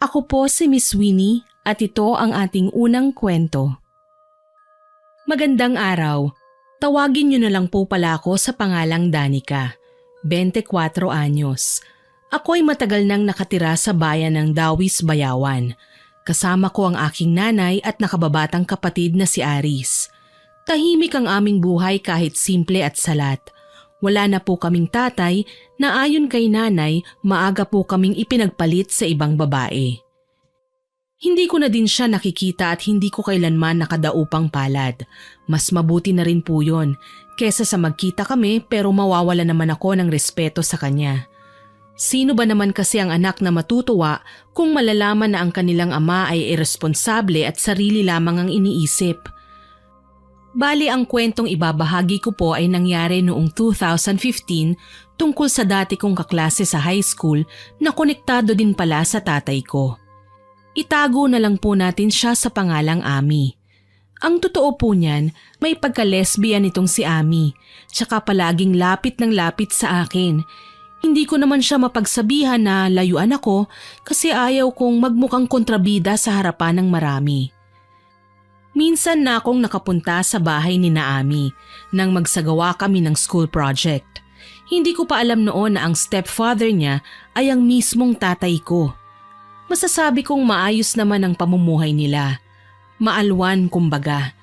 Ako po si Miss Winnie at ito ang ating unang kwento. Magandang araw. Tawagin niyo na lang po pala ako sa pangalang Danica, 24 anyos. Ako'y matagal nang nakatira sa bayan ng Dawis, Bayawan. Kasama ko ang aking nanay at nakababatang kapatid na si Aris. Tahimik ang aming buhay kahit simple at salat. Wala na po kaming tatay na ayon kay nanay maaga po kaming ipinagpalit sa ibang babae. Hindi ko na din siya nakikita at hindi ko kailanman nakadaupang palad. Mas mabuti na rin po yun kesa sa magkita kami pero mawawala naman ako ng respeto sa kanya. Sino ba naman kasi ang anak na matutuwa kung malalaman na ang kanilang ama ay irresponsable at sarili lamang ang iniisip? Bali ang kwentong ibabahagi ko po ay nangyari noong 2015 tungkol sa dati kong kaklase sa high school na konektado din pala sa tatay ko. Itago na lang po natin siya sa pangalang Ami. Ang totoo po niyan, may pagka-lesbian itong si Ami, tsaka palaging lapit ng lapit sa akin. Hindi ko naman siya mapagsabihan na layuan ako kasi ayaw kong magmukhang kontrabida sa harapan ng marami. Minsan na akong nakapunta sa bahay ni Naami nang magsagawa kami ng school project. Hindi ko pa alam noon na ang stepfather niya ay ang mismong tatay ko. Masasabi kong maayos naman ang pamumuhay nila. Maalwan kumbaga.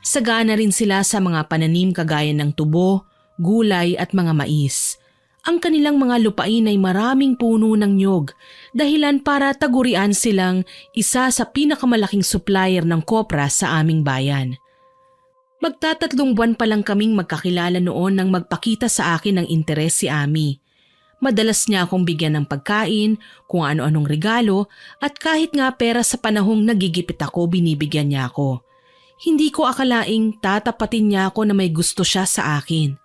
Sagana rin sila sa mga pananim kagaya ng tubo, gulay at mga mais. Ang kanilang mga lupain ay maraming puno ng nyog, dahilan para tagurian silang isa sa pinakamalaking supplier ng kopra sa aming bayan. Magtatatlong buwan pa lang kaming magkakilala noon nang magpakita sa akin ng interes si Ami. Madalas niya akong bigyan ng pagkain, kung ano-anong regalo at kahit nga pera sa panahong nagigipit ako binibigyan niya ako. Hindi ko akalaing tatapatin niya ako na may gusto siya sa akin.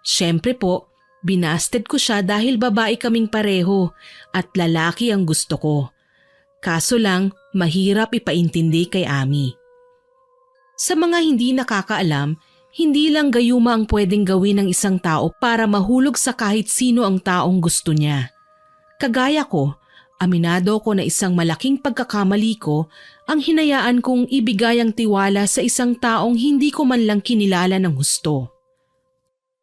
Siyempre po, binasted ko siya dahil babae kaming pareho at lalaki ang gusto ko. Kaso lang, mahirap ipaintindi kay Ami. Sa mga hindi nakakaalam, hindi lang gayuma ang pwedeng gawin ng isang tao para mahulog sa kahit sino ang taong gusto niya. Kagaya ko, aminado ko na isang malaking pagkakamali ko ang hinayaan kong ibigay ang tiwala sa isang taong hindi ko man lang kinilala ng husto.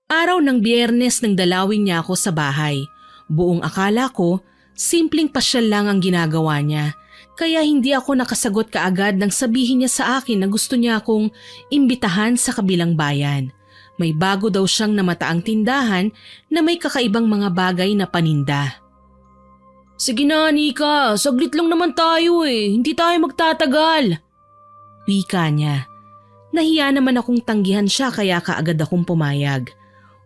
Araw ng Biyernes nang dalawin niya ako sa bahay. Buong akala ko, simpleng pasyal lang ang ginagawa niya. Kaya hindi ako nakasagot kaagad nang sabihin niya sa akin na gusto niya akong imbitahan sa kabilang bayan. May bago daw siyang namataang tindahan na may kakaibang mga bagay na paninda. Sige na, Nika. Saglit lang naman tayo eh. Hindi tayo magtatagal. Wika niya. Nahiya naman akong tanggihan siya kaya kaagad akong pumayag.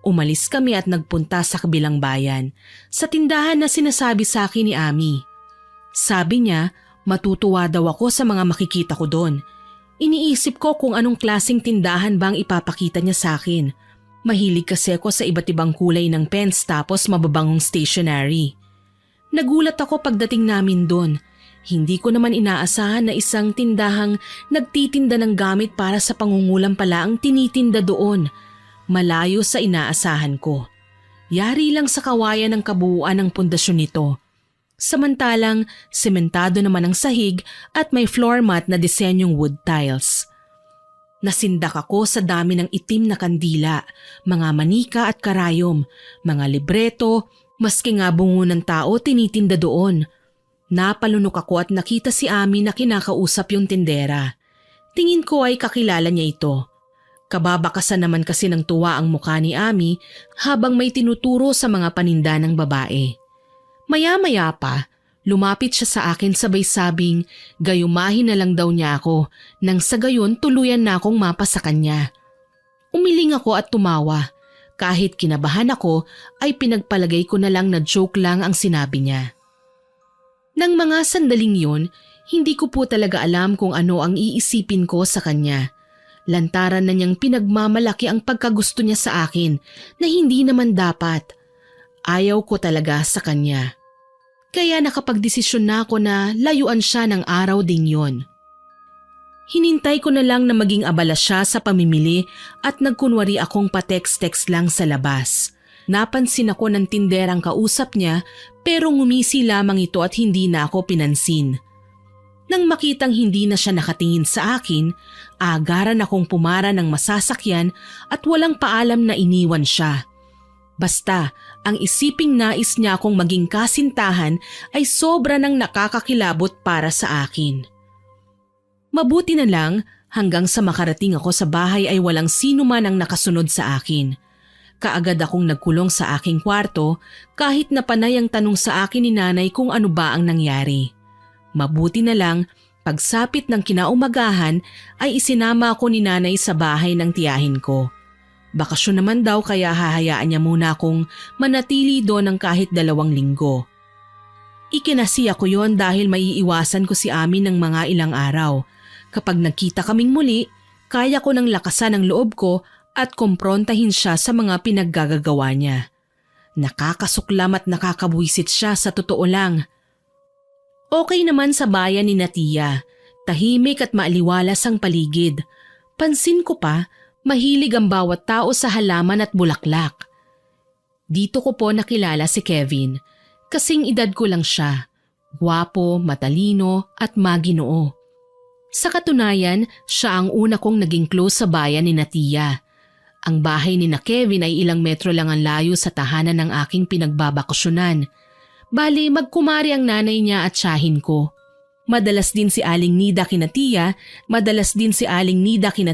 Umalis kami at nagpunta sa kabilang bayan, sa tindahan na sinasabi sa akin ni Ami. Sabi niya, matutuwa daw ako sa mga makikita ko doon. Iniisip ko kung anong klaseng tindahan bang ipapakita niya sa akin. Mahilig kasi ako sa iba't ibang kulay ng pens tapos mababangong stationery. Nagulat ako pagdating namin doon. Hindi ko naman inaasahan na isang tindahang nagtitinda ng gamit para sa pangungulam pala ang tinitinda doon. Malayo sa inaasahan ko. Yari lang sa kawayan ng kabuuan ng pundasyon nito. Samantalang sementado naman ang sahig at may floor mat na disenyong wood tiles. Nasindak ako sa dami ng itim na kandila, mga manika at karayom, mga libreto, maski nga bungo ng tao tinitinda doon. Napalunok ako at nakita si Ami na kinakausap yung tindera. Tingin ko ay kakilala niya ito. Kababakasan naman kasi ng tuwa ang mukha ni Ami habang may tinuturo sa mga paninda ng babae. Maya-maya pa, lumapit siya sa akin sabay sabing gayumahin na lang daw niya ako nang sa gayon tuluyan na akong mapa sa kanya. Umiling ako at tumawa. Kahit kinabahan ako ay pinagpalagay ko na lang na joke lang ang sinabi niya. Nang mga sandaling yun, hindi ko po talaga alam kung ano ang iisipin ko sa kanya. Lantaran na niyang pinagmamalaki ang pagkagusto niya sa akin na hindi naman dapat. Ayaw ko talaga sa kanya. Kaya nakapagdesisyon na ako na layuan siya ng araw din yon. Hinintay ko na lang na maging abala siya sa pamimili at nagkunwari akong pa-text-text lang sa labas. Napansin ako ng tinderang kausap niya Pero ngumisi lamang ito at hindi na ako pinansin. Nang makitang hindi na siya nakatingin sa akin, agaran akong pumara ng masasakyan at walang paalam na iniwan siya. Basta, ang isiping nais niya akong maging kasintahan ay sobra nang nakakakilabot para sa akin. Mabuti na lang, hanggang sa makarating ako sa bahay ay walang sino man ang nakasunod sa akin. Kaagad akong nagkulong sa aking kwarto kahit na panay ang tanong sa akin ni nanay kung ano ba ang nangyari. Mabuti na lang, pagsapit ng kinaumagahan ay isinama ako ni nanay sa bahay ng tiyahin ko. Bakasyon naman daw kaya hahayaan niya muna akong manatili doon ng kahit 2 linggo. Ikinasiya ko yon dahil maiiwasan ko si Ami ng mga ilang araw. Kapag nagkita kaming muli, kaya ko nang lakasan ang loob ko at kumprontahin siya sa mga pinaggagawa niya. Nakakasuklam at nakakabwisit siya sa totoo lang. Okay naman sa bayan ni Natia, tahimik at maaliwalas ang paligid. Pansin ko pa, mahilig ang bawat tao sa halaman at bulaklak. Dito ko po nakilala si Kevin, kasing edad ko lang siya. Gwapo, matalino at maginoo. Sa katunayan, siya ang una kong naging close sa bayan ni Natia. Ang bahay ni na Kevin ay ilang metro lang ang layo sa tahanan ng aking pinagbabakasyonan. Bali, magkumari ang nanay niya at tiyahin ko. Madalas din si Aling Nida kina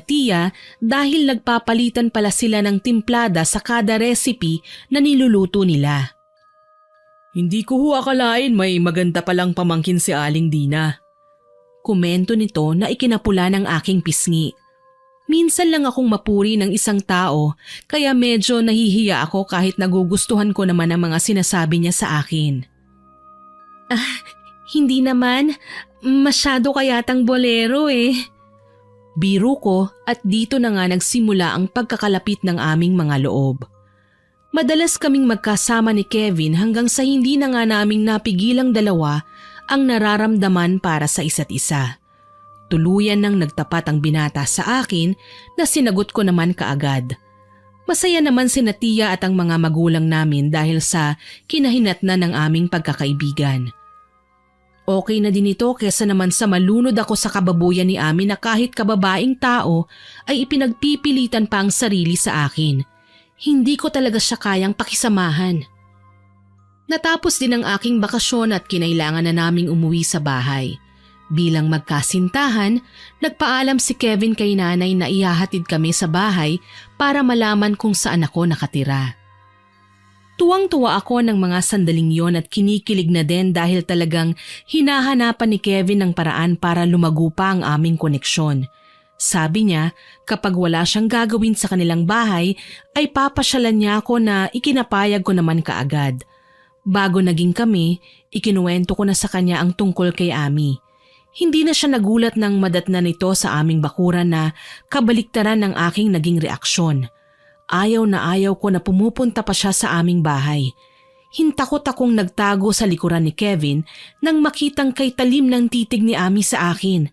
Tia dahil nagpapalitan pala sila ng timplada sa kada recipe na niluluto nila. Hindi ko ho akalain may maganda palang pamangkin si Aling Dina. Komento nito na ikinapula ng aking pisngi. Minsan lang akong mapuri ng isang tao kaya medyo nahihiya ako kahit nagugustuhan ko naman ang mga sinasabi niya sa akin. Hindi naman. Masyado kayatang bolero eh. Biro ko at dito na nga nagsimula ang pagkakalapit ng aming mga loob. Madalas kaming magkasama ni Kevin hanggang sa hindi na nga naming napigilang dalawa ang nararamdaman para sa isa't isa. Tuluyan nang nagtapat ang binata sa akin na sinagot ko naman kaagad. Masaya naman si Natia at ang mga magulang namin dahil sa kinahinatnan ng aming pagkakaibigan. Okay na din ito kesa naman sa malunod ako sa kababuyan ni Ami na kahit kababaing tao ay ipinagpipilitan pa ang sarili sa akin. Hindi ko talaga siya kayang pakisamahan. Natapos din ang aking bakasyon at kinailangan na naming umuwi sa bahay. Bilang magkasintahan, nagpaalam si Kevin kay nanay na ihahatid kami sa bahay para malaman kung saan ako nakatira. Tuwang-tuwa ako ng mga sandaling yon at kinikilig na din dahil talagang hinahanapan ni Kevin ng paraan para lumago pa ang aming koneksyon. Sabi niya kapag wala siyang gagawin sa kanilang bahay ay papasyalan niya ako na ikinapayag ko naman kaagad. Bago naging kami, ikinuwento ko na sa kanya ang tungkol kay Ami. Hindi na siya nagulat nang madatnan nito sa aming bakuran na kabaliktaran ng aking naging reaksyon. Ayaw na ayaw ko na pumupunta pa siya sa aming bahay. Hintakot akong nagtago sa likuran ni Kevin nang makitang kay talim ng titig ni Ami sa akin.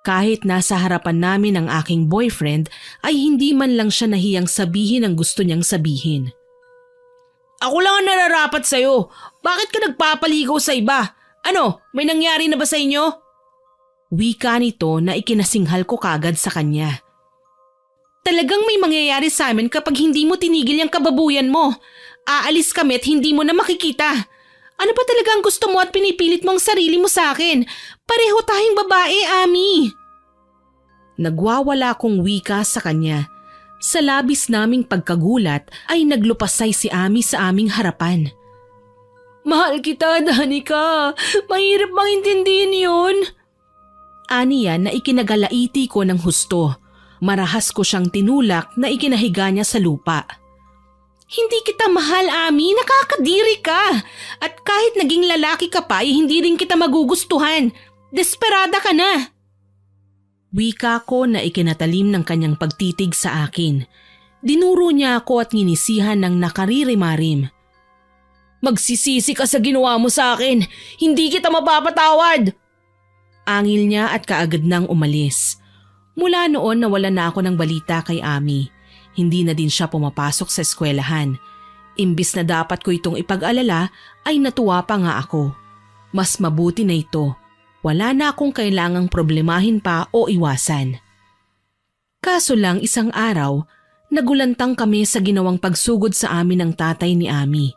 Kahit nasa harapan namin ang aking boyfriend ay hindi man lang siya nahiyang sabihin ang gusto niyang sabihin. Ako lang ang nararapat sa'yo. Bakit ka nagpapaligaw sa iba? Ano, may nangyari na ba sa inyo? Wika nito na ikinasinghal ko kagad sa kanya. Talagang may mangyayari sa amin kapag hindi mo tinigil yung kababuyan mo. Aalis kami at hindi mo na makikita. Ano pa talaga ang gusto mo at pinipilit mo ang sarili mo sa akin? Pareho tayong babae, Ami. Nagwawala akong wika sa kanya. Sa labis naming pagkagulat ay naglupasay si Ami sa aming harapan. Mahal kita, Danica. Mahirap bang intindihin yun? Aniya na ikinagalaiti ko ng husto. Marahas ko siyang tinulak na ikinahiga niya sa lupa. Hindi kita mahal, Ami. Nakakadiri ka. At kahit naging lalaki ka pa, ay hindi rin kita magugustuhan. Desperada ka na. Wika ko na ikinatalim ng kanyang pagtitig sa akin. Dinuro niya ako at nginisihan ng nakaririmarim. Magsisisi ka sa ginawa mo sa akin. Hindi kita mapapatawad. Angil niya at kaagad nang umalis. Mula noon nawala na ako ng balita kay Ami. Hindi na din siya pumapasok sa eskwelahan. Imbis na dapat ko itong ipag-alala ay natuwa pa nga ako. Mas mabuti na ito. Wala na akong kailangang problemahin pa o iwasan. Kaso lang isang araw, nagulantang kami sa ginawang pagsugod sa amin ng tatay ni Ami.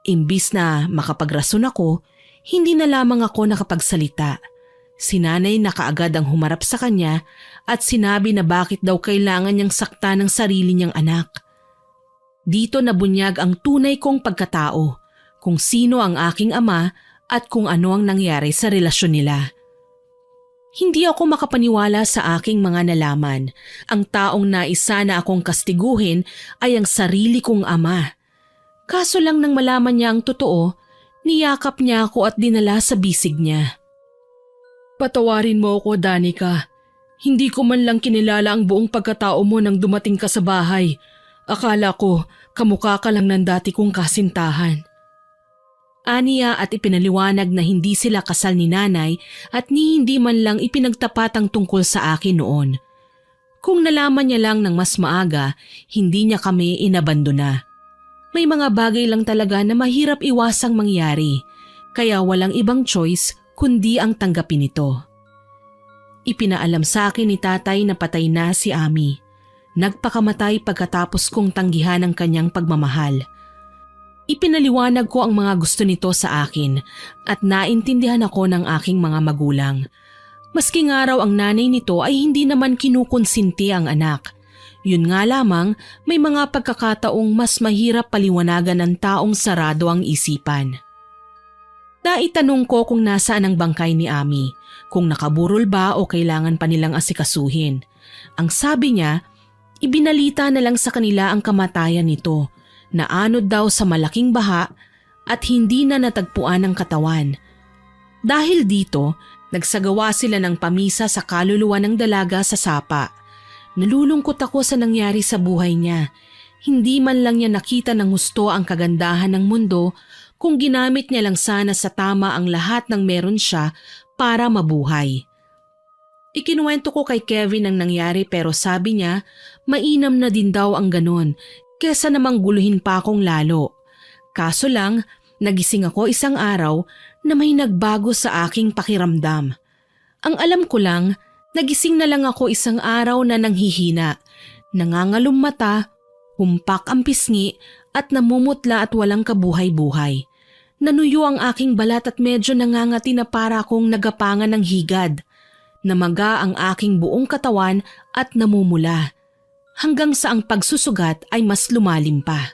Imbis na makapagrason ako, hindi na lamang ako nakapagsalita. Si nanay na kaagad ang humarap sa kanya at sinabi na bakit daw kailangan niyang sakta ng sarili niyang anak. Dito nabunyag ang tunay kong pagkatao, kung sino ang aking ama at kung ano ang nangyari sa relasyon nila. Hindi ako makapaniwala sa aking mga nalaman. Ang taong naisa na akong kastiguhin ay ang sarili kong ama. Kaso lang nang malaman niya ang totoo, niyakap niya ako at dinala sa bisig niya. Patawarin mo ako, Danica. Hindi ko man lang kinilala ang buong pagkatao mo nang dumating ka sa bahay. Akala ko kamukha ka lang ng dati kong kasintahan. Aniya at ipinaliwanag na hindi sila kasal ni nanay at hindi man lang ipinagtapat ang tungkol sa akin noon. Kung nalaman niya lang ng mas maaga, hindi niya kami inabandona. May mga bagay lang talaga na mahirap iwasang mangyari, kaya walang ibang choice kundi ang tanggapin ito. Ipinaalam sa akin ni tatay na patay na si Ami. Nagpakamatay pagkatapos kong tanggihan ang kanyang pagmamahal. Ipinaliwanag ko ang mga gusto nito sa akin at naintindihan ako ng aking mga magulang. Maski nga raw ang nanay nito ay hindi naman kinukonsinti ang anak. Yun nga lamang, may mga pagkakataong mas mahirap paliwanagan ng taong sarado ang isipan. Naitanong ko kung nasaan ang bangkay ni Ami, kung nakaburol ba o kailangan pa nilang asikasuhin. Ang sabi niya, ibinalita na lang sa kanila ang kamatayan nito. Naanod daw sa malaking baha at hindi na natagpuan ang katawan. Dahil dito, nagsagawa sila ng pamisa sa kaluluwa ng dalaga sa sapa. Nalulungkot ako sa nangyari sa buhay niya. Hindi man lang niya nakita ng husto ang kagandahan ng mundo kung ginamit niya lang sana sa tama ang lahat ng meron siya para mabuhay. Ikinuwento ko kay Kevin ang nangyari pero sabi niya mainam na din daw ang ganon. Kesa namang guluhin pa akong lalo. Kaso lang, nagising ako isang araw na may nagbago sa aking pakiramdam. Ang alam ko lang, nagising na lang ako isang araw na nanghihina, nangangalum mata, humpak ang pisngi at namumutla at walang kabuhay-buhay. Nanuyo ang aking balat at medyo nangangati na para akong nagapangan ng higad. Namaga ang aking buong katawan at namumula. Hanggang sa ang pagsusugat ay mas lumalim pa.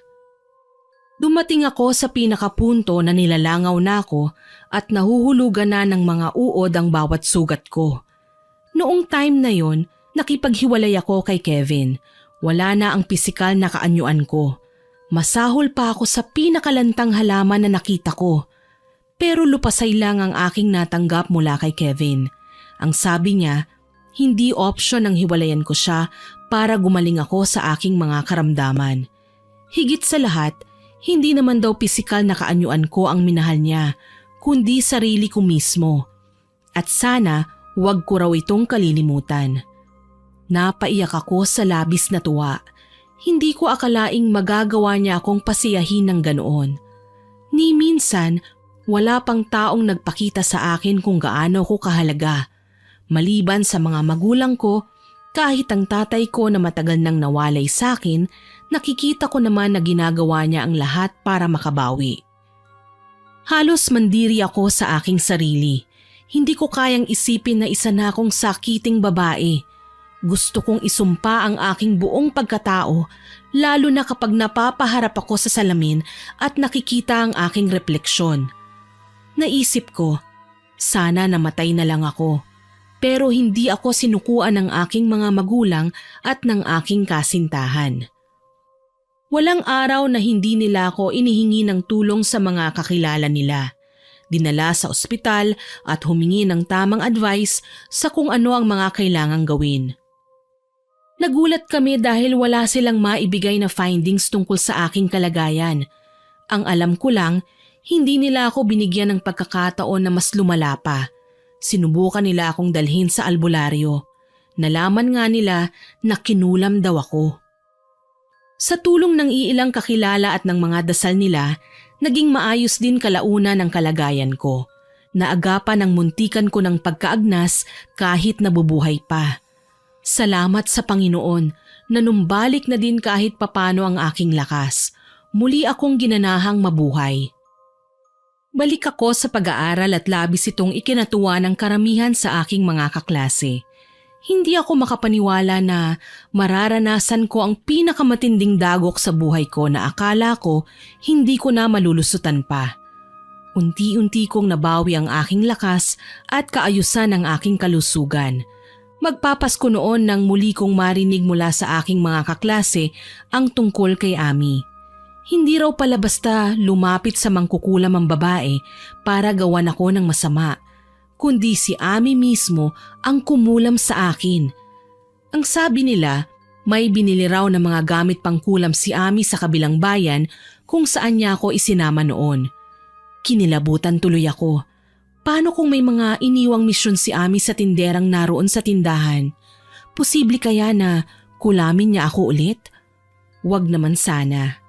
Dumating ako sa pinakapunto na nilalangaw na ako at nahuhulugan na ng mga uod ang bawat sugat ko. Noong time na yon, nakipaghiwalay ako kay Kevin. Wala na ang pisikal na kaanyuan ko. Masahol pa ako sa pinakalantang halaman na nakita ko. Pero lupasay lang ang aking natanggap mula kay Kevin. Ang sabi niya, hindi opsyon ang hiwalayan ko siya para gumaling ako sa aking mga karamdaman. Higit sa lahat, hindi naman daw pisikal na kaanyuan ko ang minahal niya, kundi sarili ko mismo. At sana huwag ko raw itong kalilimutan. Napaiyak ako sa labis na tuwa. Hindi ko akalaing magagawa niya akong pasiyahin ng ganoon. Ni minsan, wala pang taong nagpakita sa akin kung gaano ko kahalaga. Maliban sa mga magulang ko, kahit ang tatay ko na matagal nang nawalay sa akin, nakikita ko naman na ginagawa niya ang lahat para makabawi. Halos mandiri ako sa aking sarili. Hindi ko kayang isipin na isa na akong sakiting babae. Gusto kong isumpa ang aking buong pagkatao, lalo na kapag napapaharap ako sa salamin at nakikita ang aking refleksyon. Naisip ko, sana namatay na lang ako. Pero hindi ako sinukuan ng aking mga magulang at ng aking kasintahan. Walang araw na hindi nila ako inihingi ng tulong sa mga kakilala nila. Dinala sa ospital at humingi ng tamang advice sa kung ano ang mga kailangang gawin. Nagulat kami dahil wala silang maibigay na findings tungkol sa aking kalagayan. Ang alam ko lang, hindi nila ako binigyan ng pagkakataon na mas lumala pa. Sinubukan nila akong dalhin sa albularyo. Nalaman nga nila na kinulam daw ako. Sa tulong ng iilang kakilala at ng mga dasal nila, naging maayos din kalaunan ang kalagayan ko. Naagapan ang muntikan ko ng pagkaagnas kahit nabubuhay pa. Salamat sa Panginoon na numbalik na din kahit papano ang aking lakas. Muli akong ginanahang mabuhay. Balik ako sa pag-aaral at labis itong ikinatuwa ng karamihan sa aking mga kaklase. Hindi ako makapaniwala na mararanasan ko ang pinakamatinding dagok sa buhay ko na akala ko hindi ko na malulusutan pa. Unti-unti kong nabawi ang aking lakas at kaayusan ng aking kalusugan. Magpapasko noon nang muli kong marinig mula sa aking mga kaklase ang tungkol kay Ami. Hindi raw pala basta lumapit sa mangkukulam ang babae para gawan ako ng masama, kundi si Ami mismo ang kumulam sa akin. Ang sabi nila, may binili raw ng mga gamit pangkulam si Ami sa kabilang bayan kung saan niya ako isinama noon. Kinilabutan tuloy ako. Paano kung may mga iniwang misyon si Ami sa tinderang naroon sa tindahan? Posible kaya na kulamin niya ako ulit? Wag naman sana.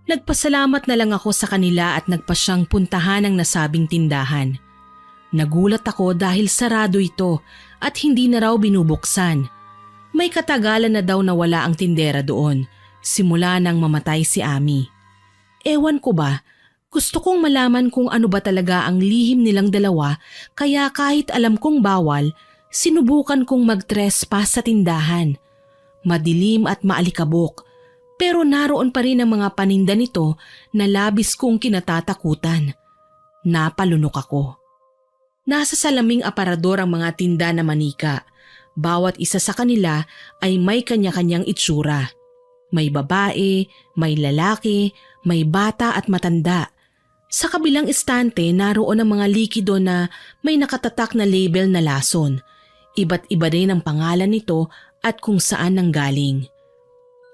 Nagpasalamat na lang ako sa kanila at nagpasyang puntahan ang nasabing tindahan. Nagulat ako dahil sarado ito at hindi na raw binubuksan. May katagalan na daw nawala ang tindera doon, simula nang mamatay si Ami. Ewan ko ba, gusto kong malaman kung ano ba talaga ang lihim nilang dalawa kaya kahit alam kong bawal, sinubukan kong mag-trespass sa tindahan. Madilim at maalikabok, pero naroon pa rin ang mga paninda nito na labis kong kinatatakutan. Napalunok ako. Nasa salaming aparador ang mga tinda na manika. Bawat isa sa kanila ay may kanya-kanyang itsura. May babae, may lalaki, may bata at matanda. Sa kabilang estante naroon ang mga likido na may nakatatak na label na lason. Iba't iba rin ang pangalan nito at kung saan nanggaling.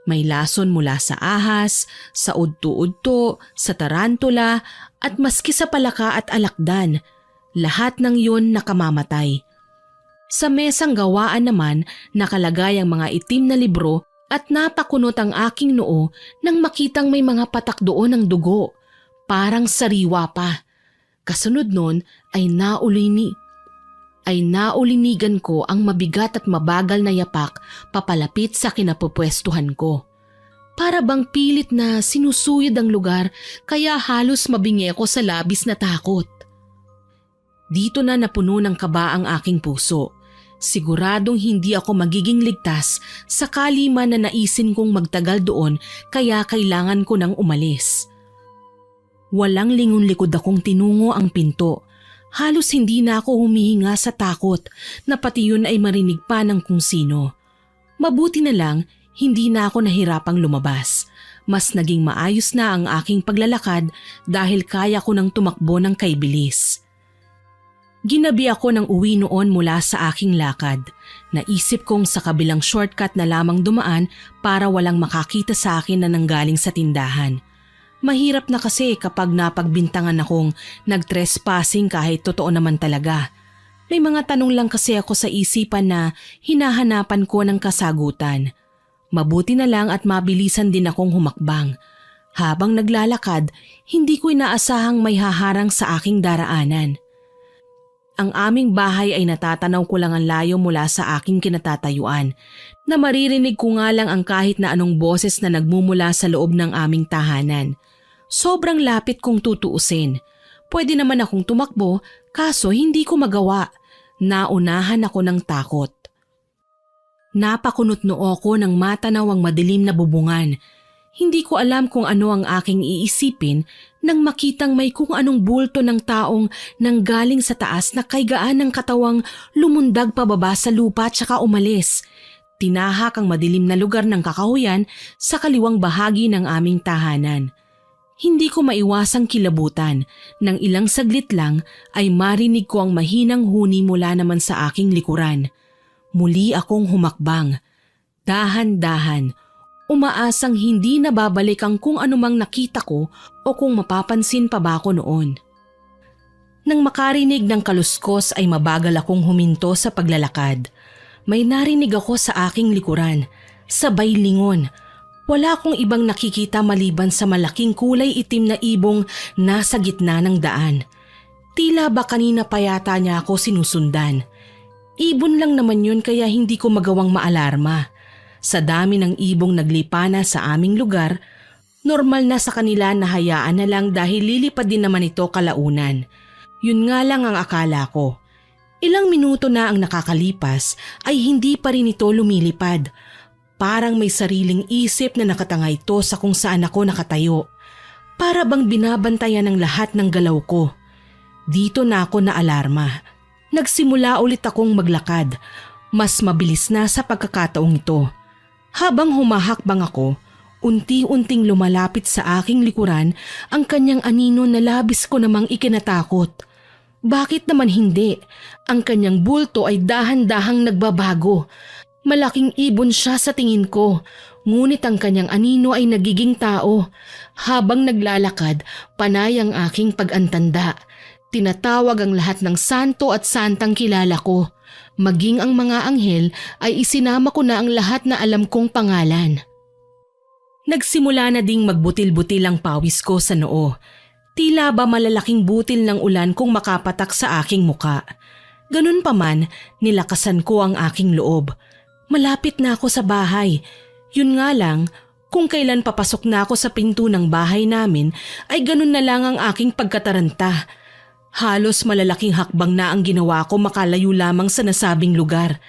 May lason mula sa ahas, sa udto-udto, sa tarantula at maski sa palaka at alakdan. Lahat ng yun nakamamatay. Sa mesang gawaan naman nakalagay ang mga itim na libro at napakunot ang aking noo nang makitang may mga patak doon ng dugo. Parang sariwa pa. Kasunod nun ay naulinigan ko ang mabigat at mabagal na yapak papalapit sa kinapupwestuhan ko. Para bang pilit na sinusuyod ang lugar kaya halos mabingi ako sa labis na takot. Dito na napuno ng kaba ang aking puso. Siguradong hindi ako magiging ligtas sakali man na naisin kong magtagal doon kaya kailangan ko nang umalis. Walang lingon-likod akong tinungo ang pinto. Halos hindi na ako humihinga sa takot na pati yun ay marinig pa ng kung sino. Mabuti na lang, hindi na ako nahirapang lumabas. Mas naging maayos na ang aking paglalakad dahil kaya ko nang tumakbo ng kaibilis. Ginabi ako ng uwi noon mula sa aking lakad. Naisip kong sa kabilang shortcut na lamang dumaan para walang makakita sa akin na nanggaling sa tindahan. Mahirap na kasi kapag napagbintangan akong nag-trespassing kahit totoo naman talaga. May mga tanong lang kasi ako sa isipan na hinahanapan ko ng kasagutan. Mabuti na lang at mabilisan din akong humakbang. Habang naglalakad, hindi ko inaasahang may haharang sa aking daraanan. Ang aming bahay ay natatanaw ko lang ang layo mula sa aking kinatatayuan, na maririnig ko nga lang ang kahit na anong boses na nagmumula sa loob ng aming tahanan. Sobrang lapit kung tutuusin. Pwede naman akong tumakbo, kaso hindi ko magawa. Naunahan ako ng takot. Napakunot noo ko nang matanaw ang madilim na bubungan. Hindi ko alam kung ano ang aking iisipin nang makitang may kung anong bulto ng taong nanggaling sa taas na kaygaan ng katawang lumundag pababa sa lupa at saka umalis. Tinahak ang madilim na lugar ng kakahuyan sa kaliwang bahagi ng aming tahanan. Hindi ko maiwasang kilabutan. Nang ilang saglit lang ay marinig ko ang mahinang huni mula naman sa aking likuran. Muli akong humakbang. Dahan-dahan. Umaasang hindi nababalik ang kung anumang nakita ko o kung mapapansin pa ba ako noon. Nang makarinig ng kaluskos ay mabagal akong huminto sa paglalakad. May narinig ako sa aking likuran. Sabay lingon. Wala akong ibang nakikita maliban sa malaking kulay itim na ibong nasa gitna ng daan. Tila ba kanina pa yata niya ako sinusundan. Ibon lang naman yun kaya hindi ko magawang maalarma. Sa dami ng ibong naglipana sa aming lugar, normal na sa kanila na hayaan na lang dahil lilipad din naman ito kalaunan. Yun nga lang ang akala ko. Ilang minuto na ang nakakalipas ay hindi pa rin ito lumilipad. Parang may sariling isip na nakatanga ito sa kung saan ako nakatayo. Para bang binabantayan ng lahat ng galaw ko. Dito na ako naalarma. Nagsimula ulit akong maglakad. Mas mabilis na sa pagkakataong ito. Habang humahakbang ako, unti-unting lumalapit sa aking likuran ang kanyang anino na labis ko namang ikinatakot. Bakit naman hindi? Ang kanyang bulto ay dahan-dahang nagbabago. Malaking ibon siya sa tingin ko, ngunit ang kanyang anino ay nagiging tao. Habang naglalakad, panay ang aking pag-antanda. Tinatawag ang lahat ng santo at santang kilala ko. Maging ang mga anghel ay isinama ko na ang lahat na alam kong pangalan. Nagsimula na ding magbutil-butil ang pawis ko sa noo. Tila ba malalaking butil ng ulan kung makapatak sa aking muka. Ganun pa man, nilakasan ko ang aking loob. Malapit na ako sa bahay. Yun nga lang, kung kailan papasok na ako sa pinto ng bahay namin ay ganun na lang ang aking pagkataranta. Halos malalaking hakbang na ang ginawa ko makalayo lamang sa nasabing lugar.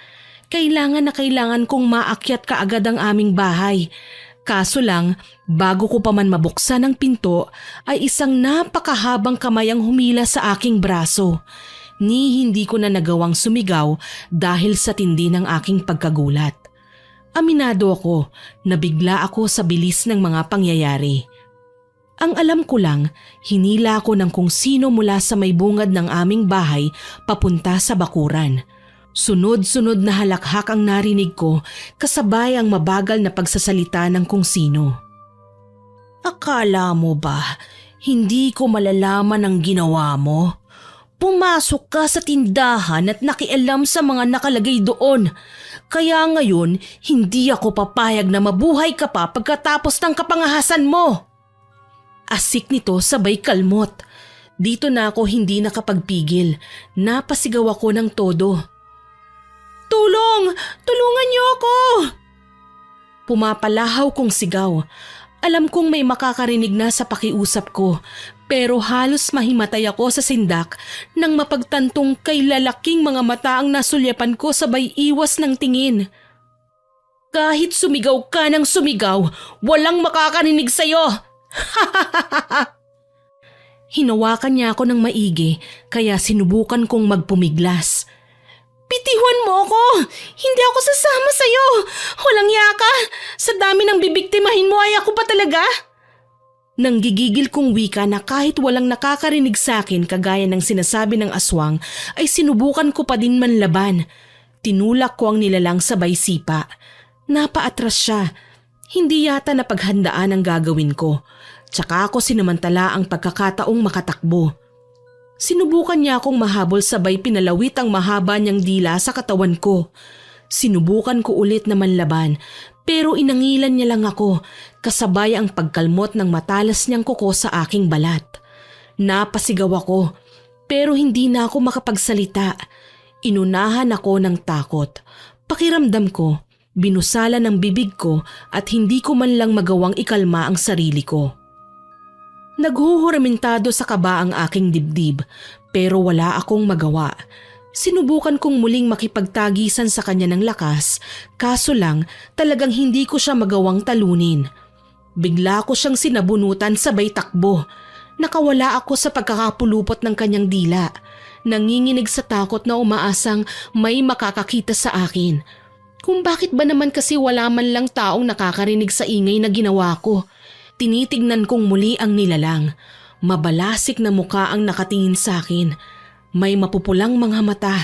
Kailangan na kailangan kong maakyat kaagad ang aming bahay. Kaso lang, bago ko pa man mabuksan ang pinto ay isang napakahabang kamay ang humila sa aking braso. Ni hindi ko na nagawang sumigaw dahil sa tindi ng aking pagkagulat. Aminado ako, nabigla ako sa bilis ng mga pangyayari. Ang alam ko lang, hinila ako ng kung sino mula sa may bungad ng aming bahay papunta sa bakuran. Sunod-sunod na halakhak ang narinig ko kasabay ang mabagal na pagsasalita ng kung sino. Akala mo ba hindi ko malalaman ang ginawa mo? Pumasok ka sa tindahan at nakialam sa mga nakalagay doon. Kaya ngayon hindi ako papayag na mabuhay ka pa pagkatapos ng kapangahasan mo. Asik nito sabay kalmot. Dito na ako hindi nakapagpigil. Napasigaw ako ng todo. Tulong! Tulungan niyo ako! Pumapalahaw kong sigaw. Alam kong may makakarinig na sa pakiusap ko, pero halos mahimatay ako sa sindak nang mapagtantong kay lalaking mga mata ang nasulyapan ko sabay iwas ng tingin. Kahit sumigaw ka ng sumigaw, walang makakarinig sa'yo! Hinawakan niya ako ng maigi kaya sinubukan kong magpumiglas. Bitiwan mo ako! Hindi ako sasama sa'yo! Walang yaka! Sa dami ng bibiktimahin mo ay ako pa talaga? Nanggigigil kong wika na kahit walang nakakarinig sa akin kagaya ng sinasabi ng aswang ay sinubukan ko pa din manlaban. Tinulak ko ang nilalang sabay sipa. Napaatras siya. Hindi yata napaghandaan ang gagawin ko. Tsaka ako sinamantala ang pagkakataong makatakbo. Sinubukan niya akong mahabol sabay pinalawit ang mahaba niyang dila sa katawan ko. Sinubukan ko ulit na manlaban pero inangilan niya lang ako kasabay ang pagkalmot ng matalas niyang kuko sa aking balat. Napasigaw ako pero hindi na ako makapagsalita. Inunahan ako ng takot. Pakiramdam ko, binusala ng bibig ko at hindi ko man lang magawang ikalma ang sarili ko. Naghuhuramentado sa kaba ang aking dibdib pero wala akong magawa. Sinubukan kong muling makipagtagisan sa kanya ng lakas kaso lang talagang hindi ko siya magawang talunin. Bigla ko siyang sinabunutan sabay takbo. Nakawala ako sa pagkakapulupot ng kanyang dila. Nanginginig sa takot na umaasang may makakakita sa akin. Kung bakit ba naman kasi wala man lang taong nakakarinig sa ingay na ginawa ko. Tinitignan kong muli ang nilalang. Mabalasik na muka ang nakatingin sa akin. May mapupulang mga mata,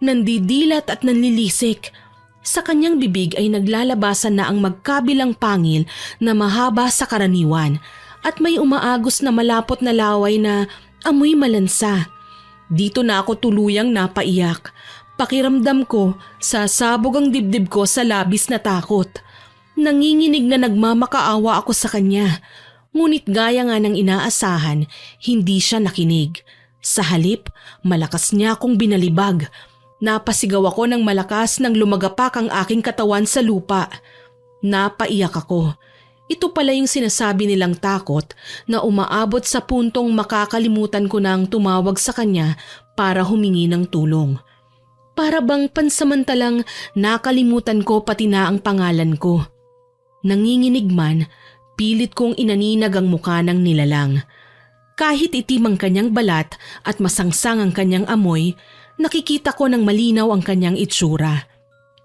nandidilat at nanlilisik. Sa kanyang bibig ay naglalabasan na ang magkabilang pangil na mahaba sa karaniwan at may umaagos na malapot na laway na amoy malansa. Dito na ako tuluyang napaiyak. Pakiramdam ko, sasabog ang dibdib ko sa labis na takot. Nanginginig na nagmamakaawa ako sa kanya. Ngunit gaya nga ng inaasahan, hindi siya nakinig. Sa halip, malakas niya akong binalibag. Napasigaw ako ng malakas nang lumagapak ang aking katawan sa lupa. Napaiyak ako. Ito pala yung sinasabi nilang takot na umaabot sa puntong makakalimutan ko nang tumawag sa kanya para humingi ng tulong. Para bang pansamantalang nakalimutan ko pati na ang pangalan ko. Nanginginig man, pilit kong inaninag ang mukha ng nilalang. Kahit itim ang kanyang balat at masangsang ang kanyang amoy, nakikita ko ng malinaw ang kanyang itsura.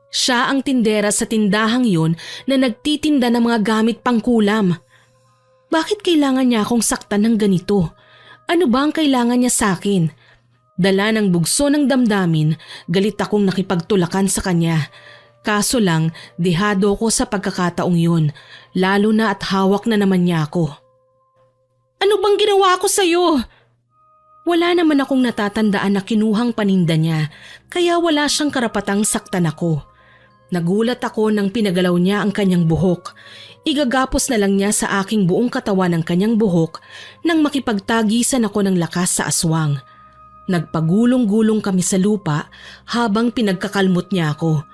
Siya ang tindera sa tindahang yun na nagtitinda ng mga gamit pangkulam. Bakit kailangan niya akong saktan ng ganito? Ano ba ang kailangan niya sa akin? Dala ng bugso ng damdamin, galit akong nakipagtulakan sa kanya. Kaso lang, dehado ko sa pagkakataong yun, lalo na at hawak na naman niya ako. Ano bang ginawa ko sa'yo? Wala naman akong natatandaan na kinuhang paninda niya, kaya wala siyang karapatang saktan ako. Nagulat ako nang pinagalaw niya ang kanyang buhok. Igagapos na lang niya sa aking buong katawan ang kanyang buhok nang makipagtagisan ako ng lakas sa aswang. Nagpagulong-gulong kami sa lupa habang pinagkakalmot niya ako.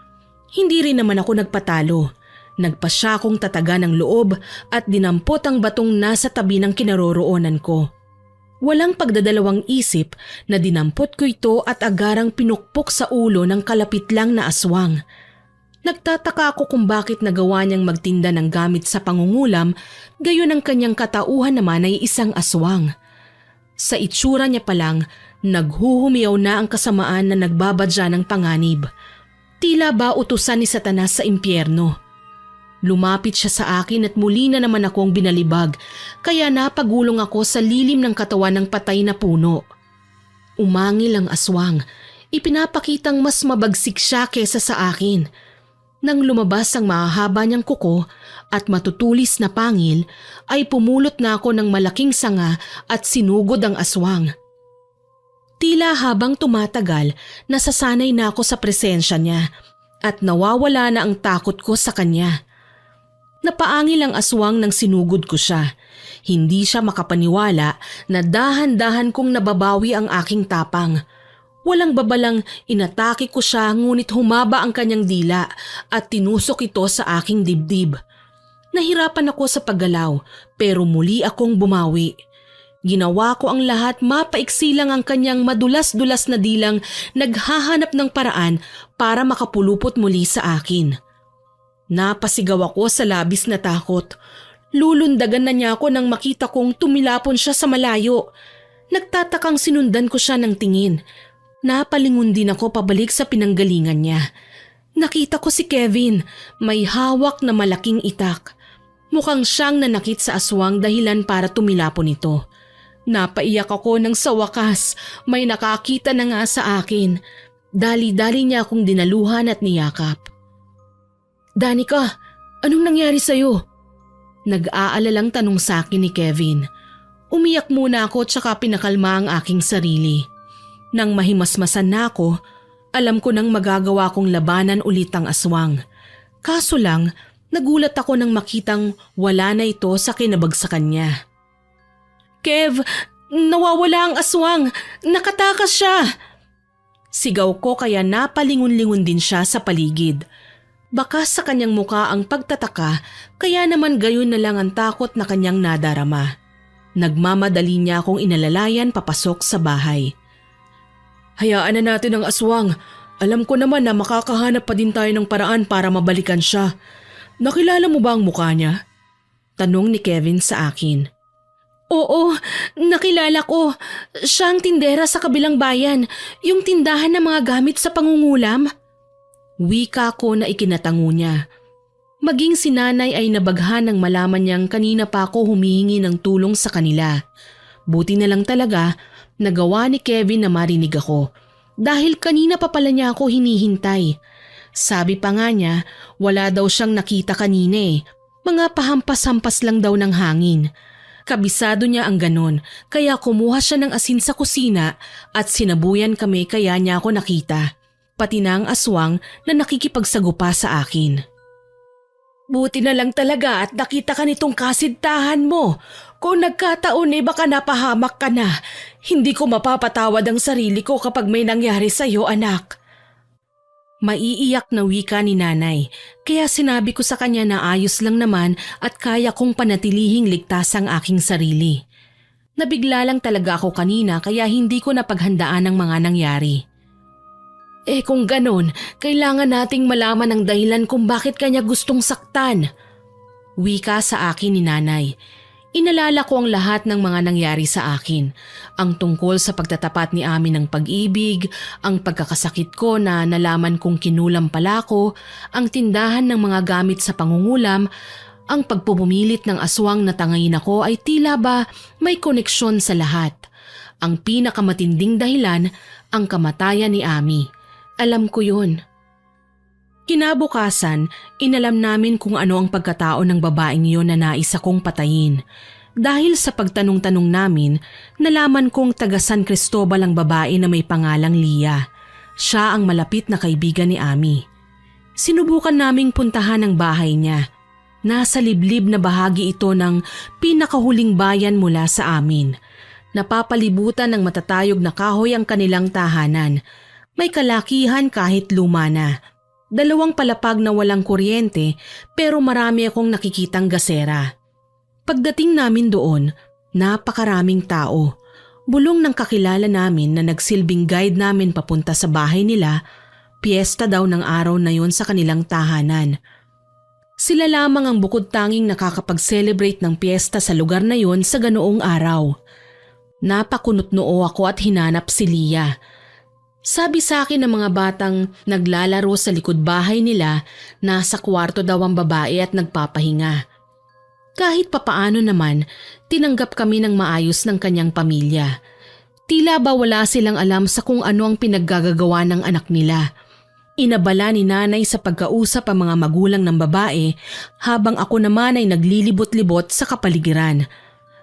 Hindi rin naman ako nagpatalo. Nagpasya akong tataga ng loob at dinampot ang batong nasa tabi ng kinaroroonan ko. Walang pagdadalawang isip na dinampot ko ito at agarang pinukpok sa ulo ng kalapit lang na aswang. Nagtataka ako kung bakit nagawa niyang magtinda ng gamit sa pangungulam, gayon ang kanyang katauhan naman ay isang aswang. Sa itsura niya palang, naghuhumiyaw na ang kasamaan na nagbabadya ng panganib. Tila ba utusan ni Satanas sa impyerno. Lumapit siya sa akin at muli na naman akong binalibag, kaya napagulong ako sa lilim ng katawan ng patay na puno. Umangil ang aswang, ipinapakitang mas mabagsik siya kesa sa akin. Nang lumabas ang mahahaba niyang kuko at matutulis na pangil, ay pumulot na ako ng malaking sanga at sinugod ang aswang. Tila habang tumatagal, nasasanay na ako sa presensya niya at nawawala na ang takot ko sa kanya. Napaangil ang aswang nang sinugod ko siya. Hindi siya makapaniwala na dahan-dahan kong nababawi ang aking tapang. Walang babalang inatake ko siya ngunit humaba ang kanyang dila at tinusok ito sa aking dibdib. Nahirapan ako sa paggalaw pero muli akong bumawi. Ginawa ko ang lahat, mapaiksi lang ang kanyang madulas-dulas na dilang naghahanap ng paraan para makapulupot muli sa akin. Napasigaw ako sa labis na takot. Lulundagan na niya ako nang makita kong tumilapon siya sa malayo. Nagtatakang sinundan ko siya ng tingin. Napalingon din ako pabalik sa pinanggalingan niya. Nakita ko si Kevin, may hawak na malaking itak. Mukhang siyang nanakit sa aswang dahilan para tumilapon ito. Napaiyak ako nang sa wakas may nakakita na nga sa akin. Dali-dali niya akong dinaluhan at niyakap. Danica, anong nangyari sa'yo? Nag-aalalang tanong sa akin ni Kevin. Umiyak muna ako tsaka pinakalma ang aking sarili. Nang mahimasmasan na ako, alam ko nang magagawa kong labanan ulit ang aswang. Kaso lang, nagulat ako nang makitang wala na ito sa kinabagsakan niya. Kev, nawawala ang aswang! Nakatakas siya! Sigaw ko kaya napalingon-lingon din siya sa paligid. Baka sa kanyang muka ang pagtataka kaya naman gayon na lang ang takot na kanyang nadarama. Nagmamadali niya akong inalalayan papasok sa bahay. Hayaan na natin ang aswang. Alam ko naman na makakahanap pa din tayo ng paraan para mabalikan siya. Nakilala mo ba ang mukha niya? Tanong ni Kevin sa akin. Oo, nakilala ko. Siya ang tindera sa kabilang bayan, yung tindahan ng mga gamit sa pangungulam. Wika ko na ikinatango niya. Maging si nanay ay nabaghan nang malaman niyang kanina pa ako humihingi ng tulong sa kanila. Buti na lang talaga, nagawa ni Kevin na marinig ako dahil kanina pa pala niya ako hinihintay. Sabi pa nga niya, wala daw siyang nakita kanina eh. Mga pahampas-hampas lang daw ng hangin. Kabisado niya ang ganon, kaya kumuha siya ng asin sa kusina at sinabuyan kami kaya niya ako nakita. Pati na ang aswang na nakikipagsagupa sa akin. Buti na lang talaga at nakita ka nitong kasintahan mo. Kung nagkataon baka napahamak ka na. Hindi ko mapapatawad ang sarili ko kapag may nangyari sa'yo, anak. Maiiyak na wika ni nanay, kaya sinabi ko sa kanya na ayos lang naman at kaya kong panatilihing ligtas ang aking sarili. Nabigla lang talaga ako kanina kaya hindi ko napaghandaan ang mga nangyari. Kung ganon, kailangan nating malaman ang dahilan kung bakit kanya gustong saktan. Wika sa akin ni nanay. Inalala ko ang lahat ng mga nangyari sa akin. Ang tungkol sa pagtatapat ni Ami ng pag-ibig, ang pagkakasakit ko na nalaman kong kinulam pala ko, ang tindahan ng mga gamit sa pangungulam, ang pagpupumilit ng aswang na tangayin ako ay tila ba may koneksyon sa lahat. Ang pinakamatinding dahilan, ang kamatayan ni Ami. Alam ko yun. Kinabukasan, inalam namin kung ano ang pagkatao ng babaeng iyon na nais akong patayin. Dahil sa pagtanong-tanong namin, nalaman kong taga San Cristobal ang babae na may pangalang Lia. Siya ang malapit na kaibigan ni Ami. Sinubukan naming puntahan ang bahay niya. Nasa liblib na bahagi ito ng pinakahuling bayan mula sa amin. Napapalibutan ng matatayog na kahoy ang kanilang tahanan. May kalakihan kahit luma na. 2 palapag na walang kuryente pero marami akong nakikitang gasera. Pagdating namin doon, napakaraming tao. Bulong ng kakilala namin na nagsilbing guide namin papunta sa bahay nila, piyesta daw ng araw na yon sa kanilang tahanan. Sila lamang ang bukod tanging nakakapag-celebrate ng piyesta sa lugar na yon sa ganoong araw. Napakunot-noo ako at hinanap si Lia. Sabi sa akin ng mga batang naglalaro sa likod bahay nila, nasa kwarto daw ang babae at nagpapahinga. Kahit papaano naman, tinanggap kami ng maayos ng kanyang pamilya. Tila ba wala silang alam sa kung ano ang pinaggagawa ng anak nila. Inabala ni nanay sa pagkausap ang mga magulang ng babae habang ako naman ay naglilibot-libot sa kapaligiran.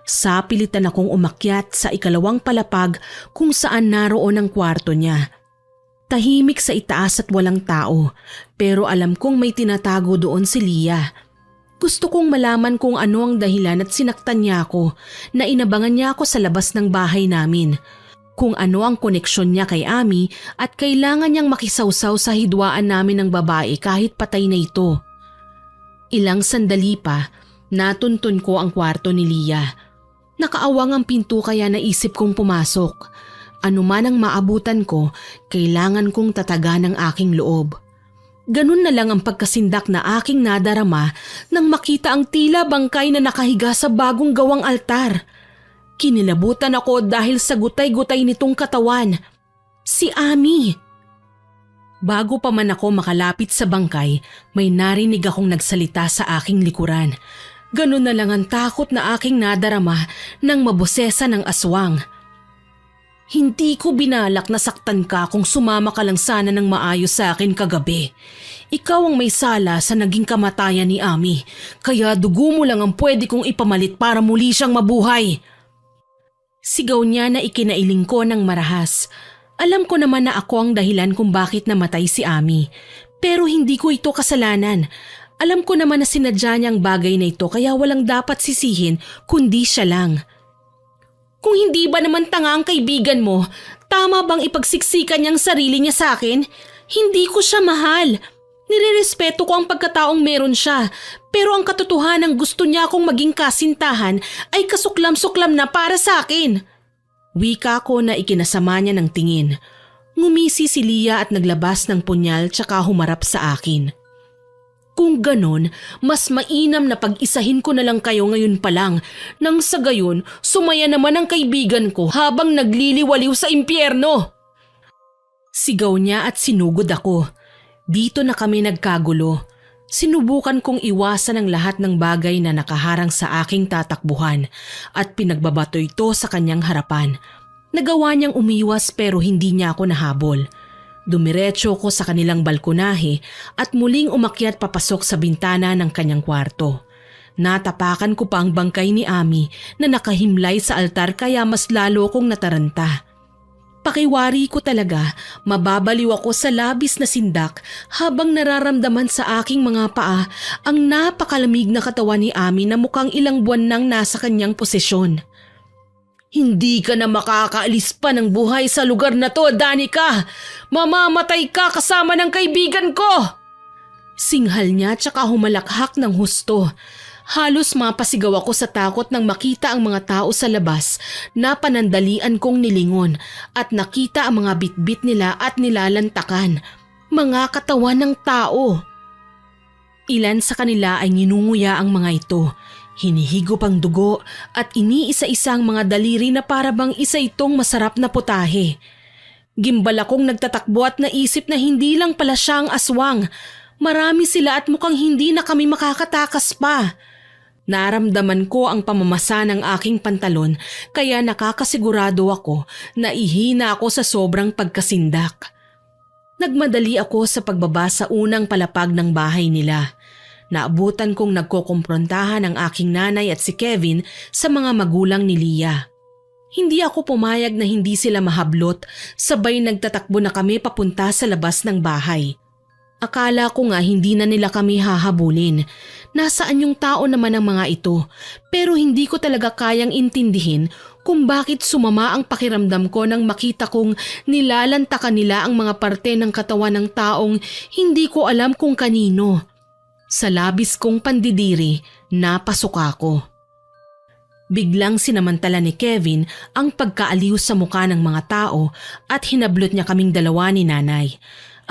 Sapilitan akong umakyat sa 2 palapag kung saan naroon ang kwarto niya. Tahimik sa itaas at walang tao, pero alam kong may tinatago doon si Lia. Gusto kong malaman kung ano ang dahilan at sinaktan niya ako na inabangan niya ako sa labas ng bahay namin. Kung ano ang koneksyon niya kay Ami at kailangan niyang makisawsaw sa hidwaan namin ng babae kahit patay na ito. Ilang sandali pa, natuntun ko ang kwarto ni Lia. Nakaawang ang pinto kaya naisip kong pumasok. Ano man ang maabutan ko, kailangan kong tatagan ang aking loob. Ganun na lang ang pagkasindak na aking nadarama nang makita ang tila bangkay na nakahiga sa bagong gawang altar. Kinilabutan ako dahil sa gutay-gutay nitong katawan. Si Ami. Bago pa man ako makalapit sa bangkay, may narinig akong nagsalita sa aking likuran. Ganun na lang ang takot na aking nadarama nang mabosesa ng aswang. Hindi ko binalak na saktan ka kung sumama ka lang sana ng maayos sa akin kagabi. Ikaw ang may sala sa naging kamatayan ni Ami, kaya dugo mo lang ang pwede kong ipamalit para muli siyang mabuhay. Sigaw niya na ikinailing ko ng marahas. Alam ko naman na ako ang dahilan kung bakit namatay si Ami, pero hindi ko ito kasalanan. Alam ko naman na sinadya niya ang bagay na ito kaya walang dapat sisihin kundi siya lang. Kung hindi ba naman tanga ang kaibigan mo, tama bang ipagsiksikan niyang sarili niya sa akin? Hindi ko siya mahal. Nirerespeto ko ang pagkataong meron siya, pero ang katotohanan gusto niya akong maging kasintahan ay kasuklam-suklam na para sa akin. Wika ko na ikinasama niya ng tingin. Ngumisi si Lia at naglabas ng punyal tsaka humarap sa akin. Kung ganon, mas mainam na pag-isahin ko na lang kayo ngayon pa lang nang sa gayon sumaya naman ang kaibigan ko habang nagliliwaliw sa impyerno. Sigaw niya at sinugod ako. Dito na kami nagkagulo. Sinubukan kong iwasan ang lahat ng bagay na nakaharang sa aking tatakbuhan at pinagbabato ito sa kanyang harapan. Nagawa niyang umiwas pero hindi niya ako nahabol. Dumiretso ko sa kanilang balkonahe at muling umakyat papasok sa bintana ng kanyang kwarto. Natapakan ko pa ang bangkay ni Ami na nakahimlay sa altar kaya mas lalo kong nataranta. Pakiwari ko talaga, mababaliw ako sa labis na sindak habang nararamdaman sa aking mga paa ang napakalamig na katawan ni Ami na mukhang ilang buwan nang nasa kanyang posisyon. Hindi ka na makakaalis pa ng buhay sa lugar na to, Danica! Mamamatay ka kasama ng kaibigan ko! Singhal niya tsaka humalakhak ng husto. Halos mapasigaw ako sa takot nang makita ang mga tao sa labas na panandalian kong nilingon at nakita ang mga bitbit nila at nilalantakan. Mga katawan ng tao. Ilan sa kanila ay nginunguya ang mga ito. Hinihigop ang dugo at iniisa-isang mga daliri na para bang isa itong masarap na putahe. Gimbal akong nagtatakbo at naisip na hindi lang pala siya ang aswang. Marami sila at mukhang hindi na kami makakatakas pa. Naramdaman ko ang pamamasa ng aking pantalon kaya nakakasigurado ako na ihina ako sa sobrang pagkasindak. Nagmadali ako sa pagbaba sa unang palapag ng bahay nila. Naabutan kong nagkokomprontahan ang aking nanay at si Kevin sa mga magulang ni Leah. Hindi ako pumayag na hindi sila mahablot, sabay nagtatakbo na kami papunta sa labas ng bahay. Akala ko nga hindi na nila kami hahabulin. Nasaan yung tao naman ng mga ito? Pero hindi ko talaga kayang intindihin kung bakit sumama ang pakiramdam ko nang makita kong nilalantakan nila ang mga parte ng katawan ng taong hindi ko alam kung kanino. Sa labis kong pandidiri, napasok ako. Biglang sinamantala ni Kevin ang pagkaaliw sa mukha ng mga tao at hinablot niya kaming dalawa ni nanay.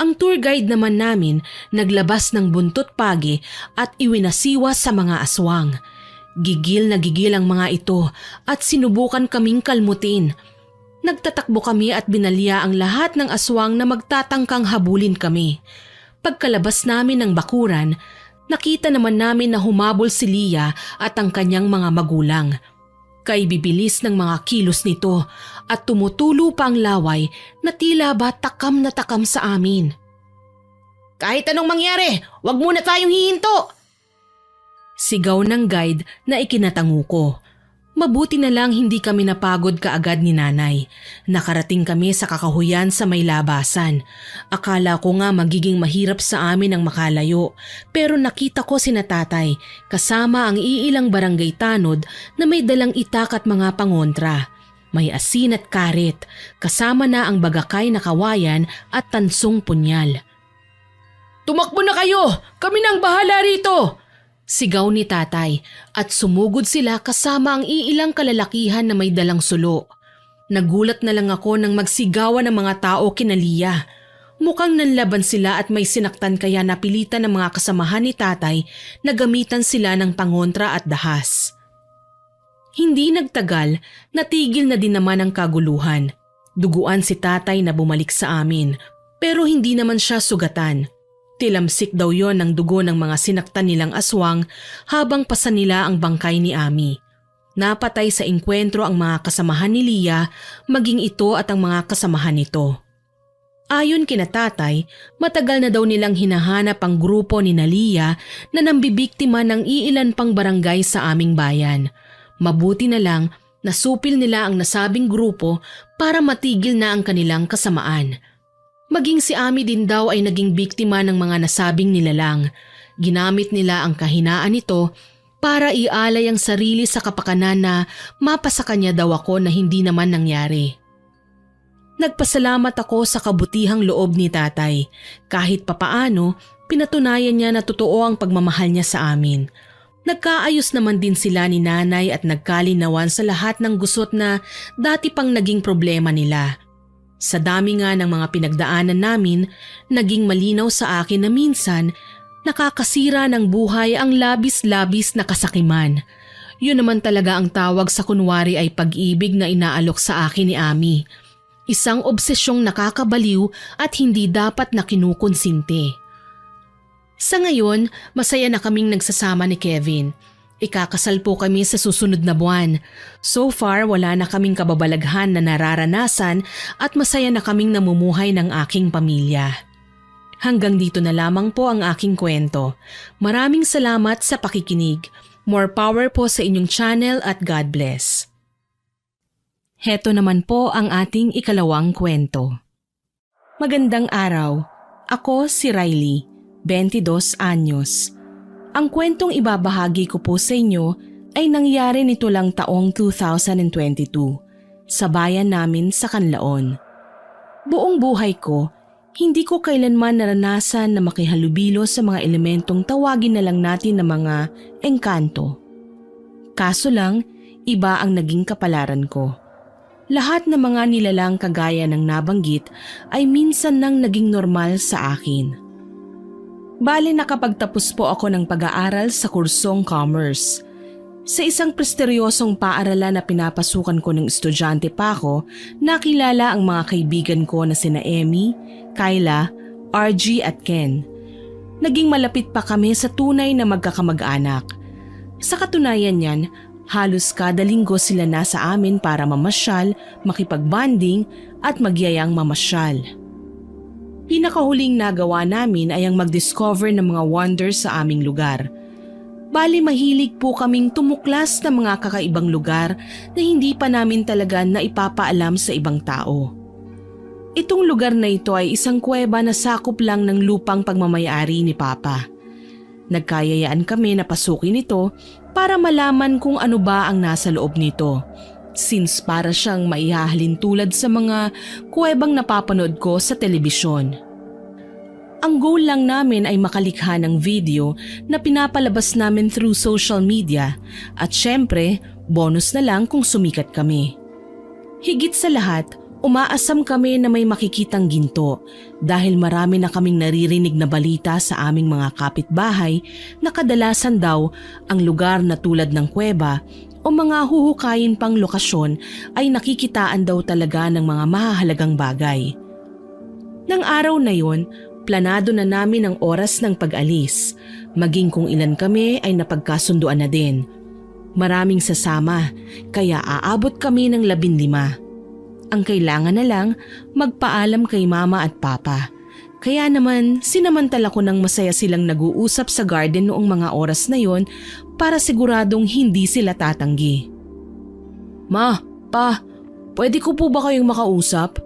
Ang tour guide naman namin naglabas ng buntot pagi at iwinasiwa sa mga aswang. Gigil na gigil ang mga ito at sinubukan kaming kalmutin. Nagtatakbo kami at binalya ang lahat ng aswang na magtatangkang habulin kami. Pagkalabas namin ng bakuran, nakita naman namin na humabol si Leah at ang kanyang mga magulang. Kay bibilis ng mga kilos nito at tumutulo pa ang laway na tila ba takam na takam sa amin. Kahit anong mangyari, wag muna tayong hihinto! Sigaw ng guide na ikinatango ko. Mabuti na lang hindi kami napagod kaagad ni nanay. Nakarating kami sa kakahuyan sa may labasan. Akala ko nga magiging mahirap sa amin ang makalayo, pero nakita ko sina tatay kasama ang iilang barangay tanod na may dalang itak at mga pangontra. May asin at karet, kasama na ang bagakay na kawayan at tansong punyal. Tumakbo na kayo! Kami nang bahala rito! Sigaw ni tatay at sumugod sila kasama ang iilang kalalakihan na may dalang sulo. Nagulat na lang ako nang magsigawan ng mga tao kina Leah. Mukhang nanlaban sila at may sinaktan kaya napilitan ng mga kasamahan ni tatay na gamitan sila ng pangontra at dahas. Hindi nagtagal, natigil na din naman ang kaguluhan. Duguan si tatay na bumalik sa amin pero hindi naman siya sugatan. Tilamsik daw yon ng dugo ng mga sinaktan nilang aswang habang pasan nila ang bangkay ni Ami. Napatay sa engkwentro ang mga kasamahan ni Leah, maging ito at ang mga kasamahan nito. Ayon kina tatay, matagal na daw nilang hinahanap ang grupo ni Leah na nambibiktima ng iilan pang barangay sa aming bayan. Mabuti na lang nasupil nila ang nasabing grupo para matigil na ang kanilang kasamaan. Maging si Ami din daw ay naging biktima ng mga nasabing nilalang. Ginamit nila ang kahinaan nito para ialay ang sarili sa kapakanan na mapasa kanya daw ako na hindi naman nangyari. Nagpasalamat ako sa kabutihang loob ni tatay. Kahit papaano, pinatunayan niya na totoo ang pagmamahal niya sa amin. Nagkaayos naman din sila ni nanay at nagkalinawan sa lahat ng gusot na dati pang naging problema nila. Sa dami nga ng mga pinagdaanan namin, naging malinaw sa akin na minsan nakakasira ng buhay ang labis-labis na kasakiman. Yun naman talaga ang tawag sa kunwari ay pag-ibig na inaalok sa akin ni Ami. Isang obsesyong nakakabaliw at hindi dapat na kinukonsinti. Sa ngayon, masaya na kaming nagsasama ni Kevin. Ikakasal po kami sa susunod na buwan. So far, wala na kaming kababalaghan na nararanasan at masaya na kaming namumuhay ng aking pamilya. Hanggang dito na lamang po ang aking kwento. Maraming salamat sa pakikinig. More power po sa inyong channel at God bless. Heto naman po ang ating ikalawang kwento. Magandang araw. Ako si Riley, 22 anyos. Ang kwentong ibabahagi ko po sa inyo ay nangyari nito lang taong 2022 sa bayan namin sa Canlaon. Buong buhay ko, hindi ko kailanman naranasan na makihalubilo sa mga elementong tawagin na lang natin na mga engkanto. Kaso lang, iba ang naging kapalaran ko. Lahat ng mga nilalang kagaya ng nabanggit ay minsan nang naging normal sa akin. Bale nakapagtapos po ako ng pag-aaral sa kursong commerce. Sa isang presteryosong paaralan na pinapasukan ko ng estudyante pa ako, nakilala ang mga kaibigan ko na sina Emmy, Kyla, RG at Ken. Naging malapit pa kami sa tunay na magkakamag-anak. Sa katunayan niyan, halos kada linggo sila nasa amin para mamasyal, makipag-bonding at magyayang mamasyal. Pinakahuling nagawa namin ay ang mag-discover ng mga wonders sa aming lugar. Bali mahilig po kaming tumuklas ng mga kakaibang lugar na hindi pa namin talaga naipapaalam sa ibang tao. Itong lugar na ito ay isang kuweba na sakop lang ng lupang pagmamayari ni Papa. Nagkayayaan kami na pasukin ito para malaman kung ano ba ang nasa loob nito, since para siyang maihahalin tulad sa mga kuwebang napapanood ko sa telebisyon. Ang goal lang namin ay makalikha ng video na pinapalabas namin through social media at syempre, bonus na lang kung sumikat kami. Higit sa lahat, umaasam kami na may makikitang ginto dahil marami na kaming naririnig na balita sa aming mga kapitbahay na kadalasan daw ang lugar na tulad ng kuweba o mga huhukayin pang lokasyon ay nakikitaan daw talaga ng mga mahahalagang bagay. Nang araw na yon, planado na namin ang oras ng pag-alis, maging kung ilan kami ay napagkasunduan na din. Maraming sasama, kaya aabot kami ng 15. Ang kailangan na lang, magpaalam kay Mama at Papa. Kaya naman, sinamantala ko nang masaya silang nag-uusap sa garden noong mga oras na yon para siguradong hindi sila tatanggi. Ma, Pa, pwede ko po ba kayong makausap?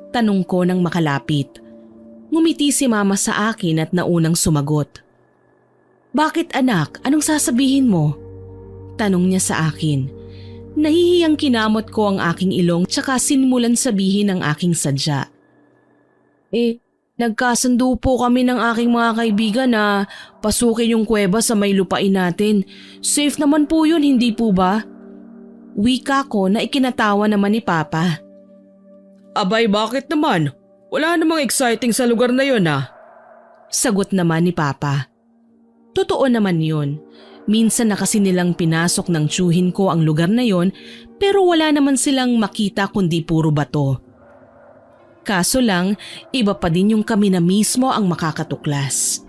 Tanong ko nang makalapit. Ngumiti si Mama sa akin at naunang sumagot. Bakit anak? Anong sasabihin mo? Tanong niya sa akin. Nahihiyang kinamot ko ang aking ilong tsaka sinimulan sabihin ang aking sadya. Nagkasundo po kami ng aking mga kaibigan na pasukin yung kuweba sa may lupain natin. Safe naman po yun, hindi po ba? Wika ko na ikinatawa naman ni Papa. Abay, bakit naman? Wala namang exciting sa lugar na yun Sagot naman ni Papa. Totoo naman yun. Minsan na kasi nilang pinasok ng tiyuhin ko ang lugar na yon pero wala naman silang makita kundi puro bato. Kaso lang, iba pa din yung kami na mismo ang makakatuklas.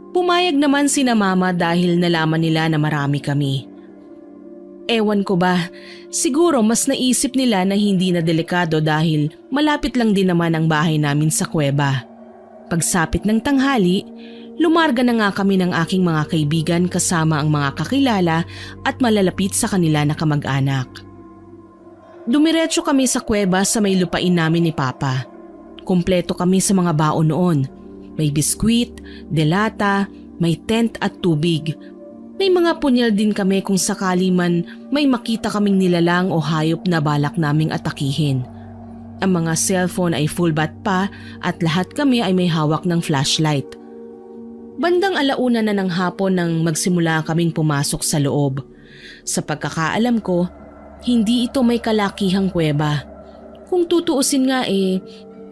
Pumayag naman sina Mama dahil nalaman nila na marami kami. Ewan ko ba, siguro mas naisip nila na hindi na delikado dahil malapit lang din naman ang bahay namin sa kuweba. Pagsapit ng tanghali, lumarga na nga kami ng aking mga kaibigan kasama ang mga kakilala at malalapit sa kanila na kamag-anak. Dumiretso kami sa kuweba sa may lupain namin ni Papa. Kumpleto kami sa mga baon noon. May biskwit, delata, may tent at tubig. May mga punyal din kami kung sakali man may makita kaming nilalang o hayop na balak naming atakihin. Ang mga cellphone ay full bat pa at lahat kami ay may hawak ng flashlight. Bandang 1:00 na ng hapon nang magsimula kaming pumasok sa loob. Sa pagkakaalam ko, hindi ito may kalakihang kuweba. Kung tutuusin nga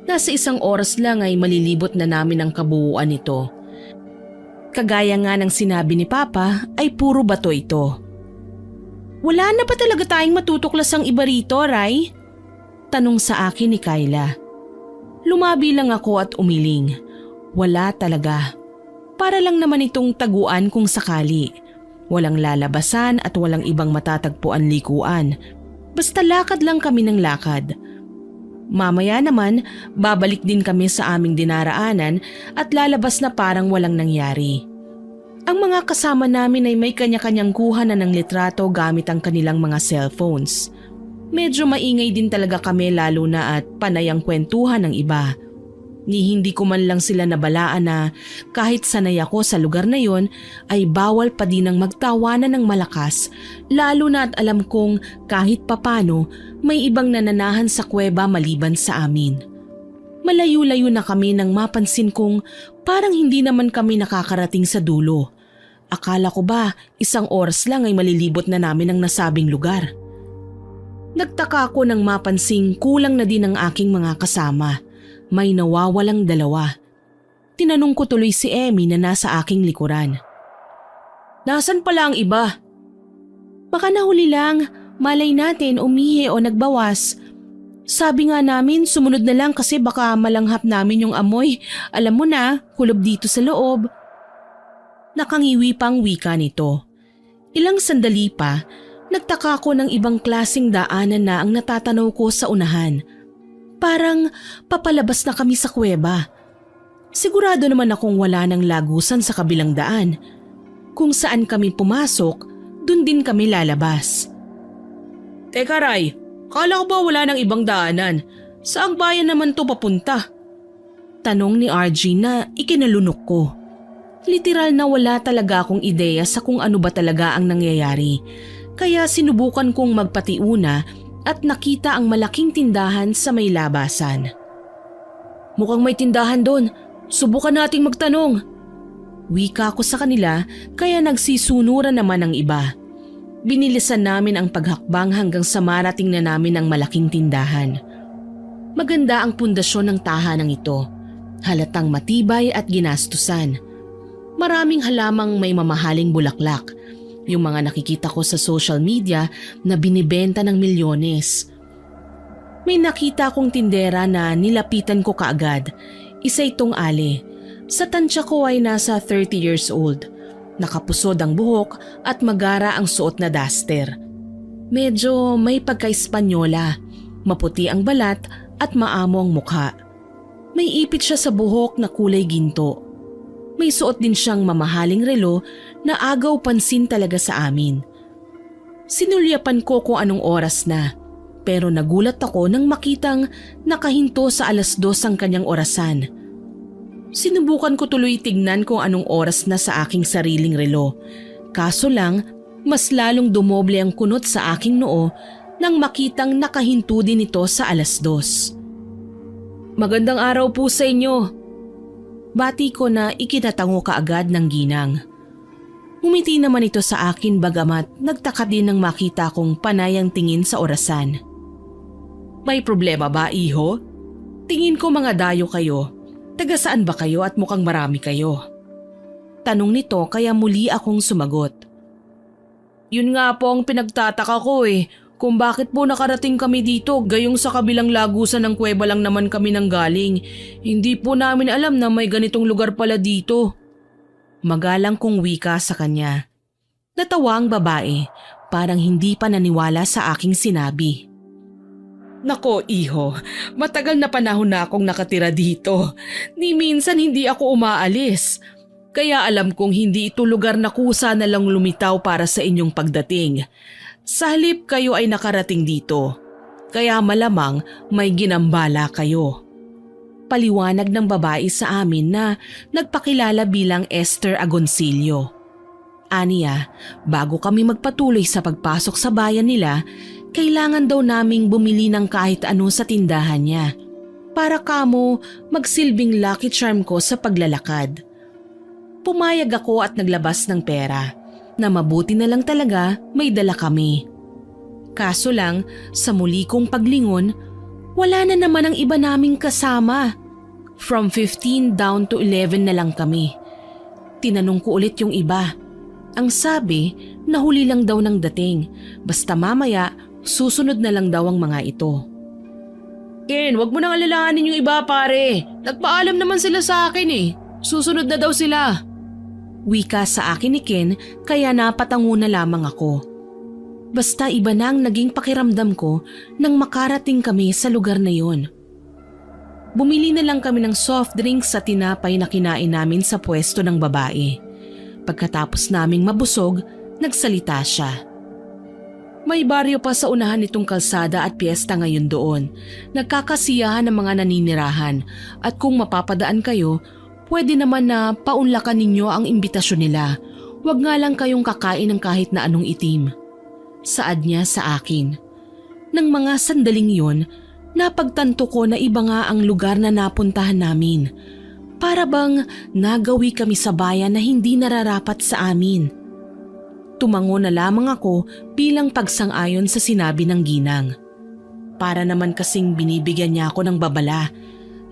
nasa 1 oras lang ay malilibot na namin ang kabuuan nito. Kagaya nga ng sinabi ni Papa ay puro bato ito. Wala na pa talaga tayong matutuklasang iba rito, Ray? Tanong sa akin ni Kyla. Lumabi lang ako at umiling. Wala talaga. Para lang naman itong taguan kung sakali. Walang lalabasan at walang ibang matatagpuan likuan. Basta lakad lang kami ng lakad. Mamaya naman, babalik din kami sa aming dinaraanan at lalabas na parang walang nangyari. Ang mga kasama namin ay may kanya-kanyang kuha na ng litrato gamit ang kanilang mga cellphones. Medyo maingay din talaga kami lalo na at panay ang kwentuhan ng iba. Ni hindi ko man lang sila nabalaan na kahit sanay ako sa lugar na yon ay bawal pa din ang magtawanan ng malakas lalo na at alam kong kahit papano may ibang nananahan sa kuweba maliban sa amin. Malayo-layo na kami nang mapansin kong parang hindi naman kami nakakarating sa dulo. Akala ko ba 1 oras lang ay malilibot na namin ang nasabing lugar. Nagtaka ako nang mapansing kulang na din ang aking mga kasama. May nawawalang 2. Tinanong ko tuloy si Emmy na nasa aking likuran. Nasaan pala ang iba? Baka nahuli lang, malay natin umihi o nagbawas. Sabi nga namin sumunod na lang kasi baka malanghap namin yung amoy. Alam mo na, kulob dito sa loob. Nakangiwi pang wika nito. Ilang sandali pa, nagtaka ko ng ibang klaseng daanan na ang natatanaw ko sa unahan. Parang papalabas na kami sa kuweba. Sigurado naman akong wala ng lagusan sa kabilang daan. Kung saan kami pumasok, dun din kami lalabas. Teka Ray, kala ko ba wala ng ibang daanan? Saang bayan naman to papunta? Tanong ni RG na ikinalunok ko. Literal na wala talaga akong ideya sa kung ano ba talaga ang nangyayari. Kaya sinubukan kong magpatiuna at nakita ang malaking tindahan sa may labasan. Mukhang may tindahan doon. Subukan nating magtanong. Wika ko sa kanila kaya nagsisunuran naman ang iba. Binilisan namin ang paghakbang hanggang sa marating na namin ang malaking tindahan. Maganda ang pundasyon ng tahanang ito. Halatang matibay at ginastusan. Maraming halamang may mamahaling bulaklak. Yung mga nakikita ko sa social media na binibenta ng milyones. May nakita akong tindera na nilapitan ko kaagad. Isa itong Ali. Sa tansya ko ay nasa 30 years old. Nakapusod ang buhok at magara ang suot na duster. Medyo may pagka-Espanyola. Maputi ang balat at maamo ang mukha. May ipit siya sa buhok na kulay ginto. May suot din siyang mamahaling relo na agaw pansin talaga sa amin. Sinulyapan ko kung anong oras na, pero nagulat ako nang makitang nakahinto sa 2:00 ang kanyang orasan. Sinubukan ko tuloy tignan kung anong oras na sa aking sariling relo. Kaso lang, mas lalong dumoble ang kunot sa aking noo nang makitang nakahinto din ito sa 2:00. Magandang araw po sa inyo. Bati ko na ikinatango kaagad ng ginang. Umiti naman ito sa akin bagamat nagtaka din nang makita kong panay ang tingin sa orasan. May problema ba, iho? Tingin ko mga dayo kayo. Taga saan ba kayo at mukhang marami kayo? Tanong nito kaya muli akong sumagot. Yun nga po ang pinagtataka ko kung bakit po nakarating kami dito gayong sa kabilang lagusan ng kuweba lang naman kami nang galing. Hindi po namin alam na may ganitong lugar pala dito. Magalang kong wika sa kanya. Natawa ang babae, parang hindi pa naniwala sa aking sinabi. Nako iho, matagal na panahon na akong nakatira dito. Ni minsan hindi ako umaalis. Kaya alam kong hindi ito lugar na kusa na lang lumitaw para sa inyong pagdating. Sa halip kayo ay nakarating dito. Kaya malamang may ginambala kayo. Paliwanag ng babae sa amin na nagpakilala bilang Esther Agoncillo. Aniya, bago kami magpatuloy sa pagpasok sa bayan nila, kailangan daw naming bumili ng kahit ano sa tindahan niya para kamo magsilbing lucky charm ko sa paglalakad. Pumayag ako at naglabas ng pera na mabuti na lang talaga may dala kami. Kaso lang, sa muli kong paglingon, wala na naman ang iba naming kasama. From 15 down to 11 na lang kami. Tinanong ko ulit yung iba. Ang sabi, nahuli lang daw ng dating. Basta mamaya, susunod na lang daw ang mga ito. Ken, wag mo nang alalahanin yung iba pare. Nagpaalam naman sila sa akin Susunod na daw sila. Wika sa akin ni Ken kaya napatango na lamang ako. Basta iba na ang naging pakiramdam ko nang makarating kami sa lugar na yon. Bumili na lang kami ng soft drinks sa tinapay na kinain namin sa pwesto ng babae. Pagkatapos naming mabusog, nagsalita siya. May baryo pa sa unahan nitong kalsada at piyesta ngayon doon. Nagkakasiyahan ng mga naninirahan at kung mapapadaan kayo, pwede naman na paunlakan ninyo ang imbitasyon nila. Huwag nga lang kayong kakain ng kahit na anong itim. Saad niya sa akin. Nang mga sandaling yon, napagtanto ko na iba nga ang lugar na napuntahan namin. Para bang nagawi kami sa bayan na hindi nararapat sa amin. Tumango na lamang ako bilang pagsang-ayon sa sinabi ng ginang. Para naman kasing binibigyan niya ako ng babala.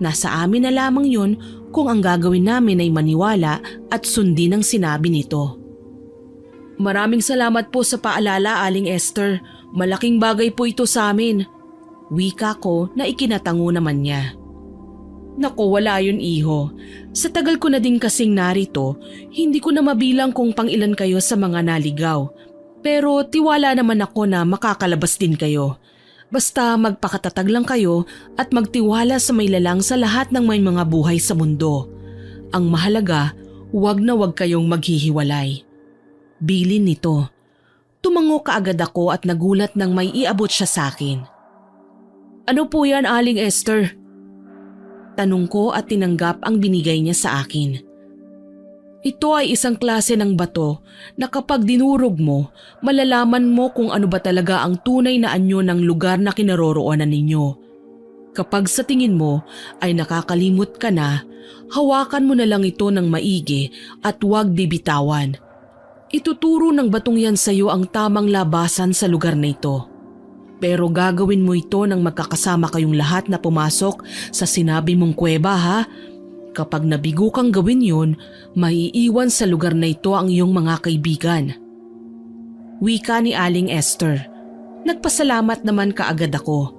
Nasa amin na lamang yun kung ang gagawin namin ay maniwala at sundin ang sinabi nito. Maraming salamat po sa paalala, Aling Esther. Malaking bagay po ito sa amin. Wika ko na ikinatango naman niya. Naku, wala yun iho. Sa tagal ko na din kasing narito, hindi ko na mabilang kung pangilan kayo sa mga naligaw. Pero tiwala naman ako na makakalabas din kayo. Basta magpakatatag lang kayo at magtiwala sa may lalang sa lahat ng may mga buhay sa mundo. Ang mahalaga, huwag na huwag kayong maghihiwalay. Bilin nito. Tumango kaagad ako at nagulat nang may iabot siya sa akin. Ano po yan, Aling Esther? Tanong ko at tinanggap ang binigay niya sa akin. Ito ay isang klase ng bato na kapag dinurog mo, malalaman mo kung ano ba talaga ang tunay na anyo ng lugar na kinaroroonan ninyo. Kapag sa tingin mo ay nakakalimot ka na, hawakan mo na lang ito ng maigi at huwag bibitawan. Ituturo ng batong yan sa iyo ang tamang labasan sa lugar na ito. Pero gagawin mo ito nang magkakasama kayong lahat na pumasok sa sinabi mong kuweba ha. Kapag nabigo kang gawin yun, maiiwan sa lugar na ito ang iyong mga kaibigan. Wika ni Aling Esther. Nagpasalamat naman kaagad ako.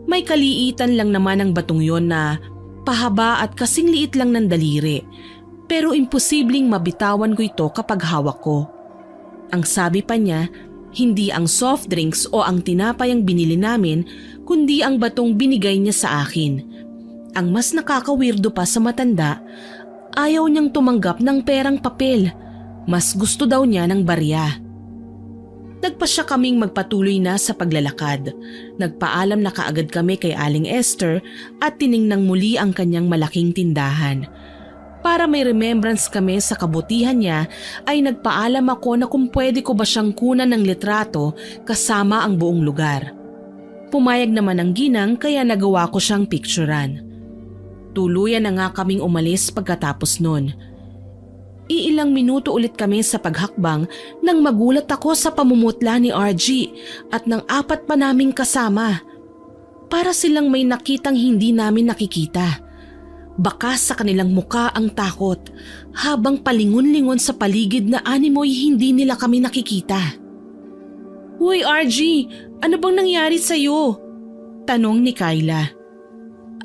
May kaliitan lang naman ang batong yon na pahaba at kasing liit lang ng daliri. Pero imposibleng mabitawan ko ito kapag hawak ko. Ang sabi pa niya, hindi ang soft drinks o ang tinapay ang binili namin, kundi ang batong binigay niya sa akin. Ang mas nakakawirdo pa sa matanda, ayaw niyang tumanggap ng perang papel. Mas gusto daw niya ng barya. Nagpasya kaming magpatuloy na sa paglalakad. Nagpaalam na kaagad kami kay Aling Esther at tiningnang muli ang kanyang malaking tindahan. Para may remembrance kami sa kabutihan niya ay nagpaalam ako na kung pwede ko ba siyang kunan ng litrato kasama ang buong lugar. Pumayag naman ang ginang kaya nagawa ko siyang picturan. Tuluyan na nga kaming umalis pagkatapos nun. Iilang minuto ulit kami sa paghakbang nang magulat ako sa pamumutla ni RG at ng 4 pa naming kasama. Para silang may nakitang hindi namin nakikita. Baka sa kanilang muka ang takot habang palingon-lingon sa paligid na animoy hindi nila kami nakikita. Uy RG, ano bang nangyari sa'yo? Tanong ni Kyla.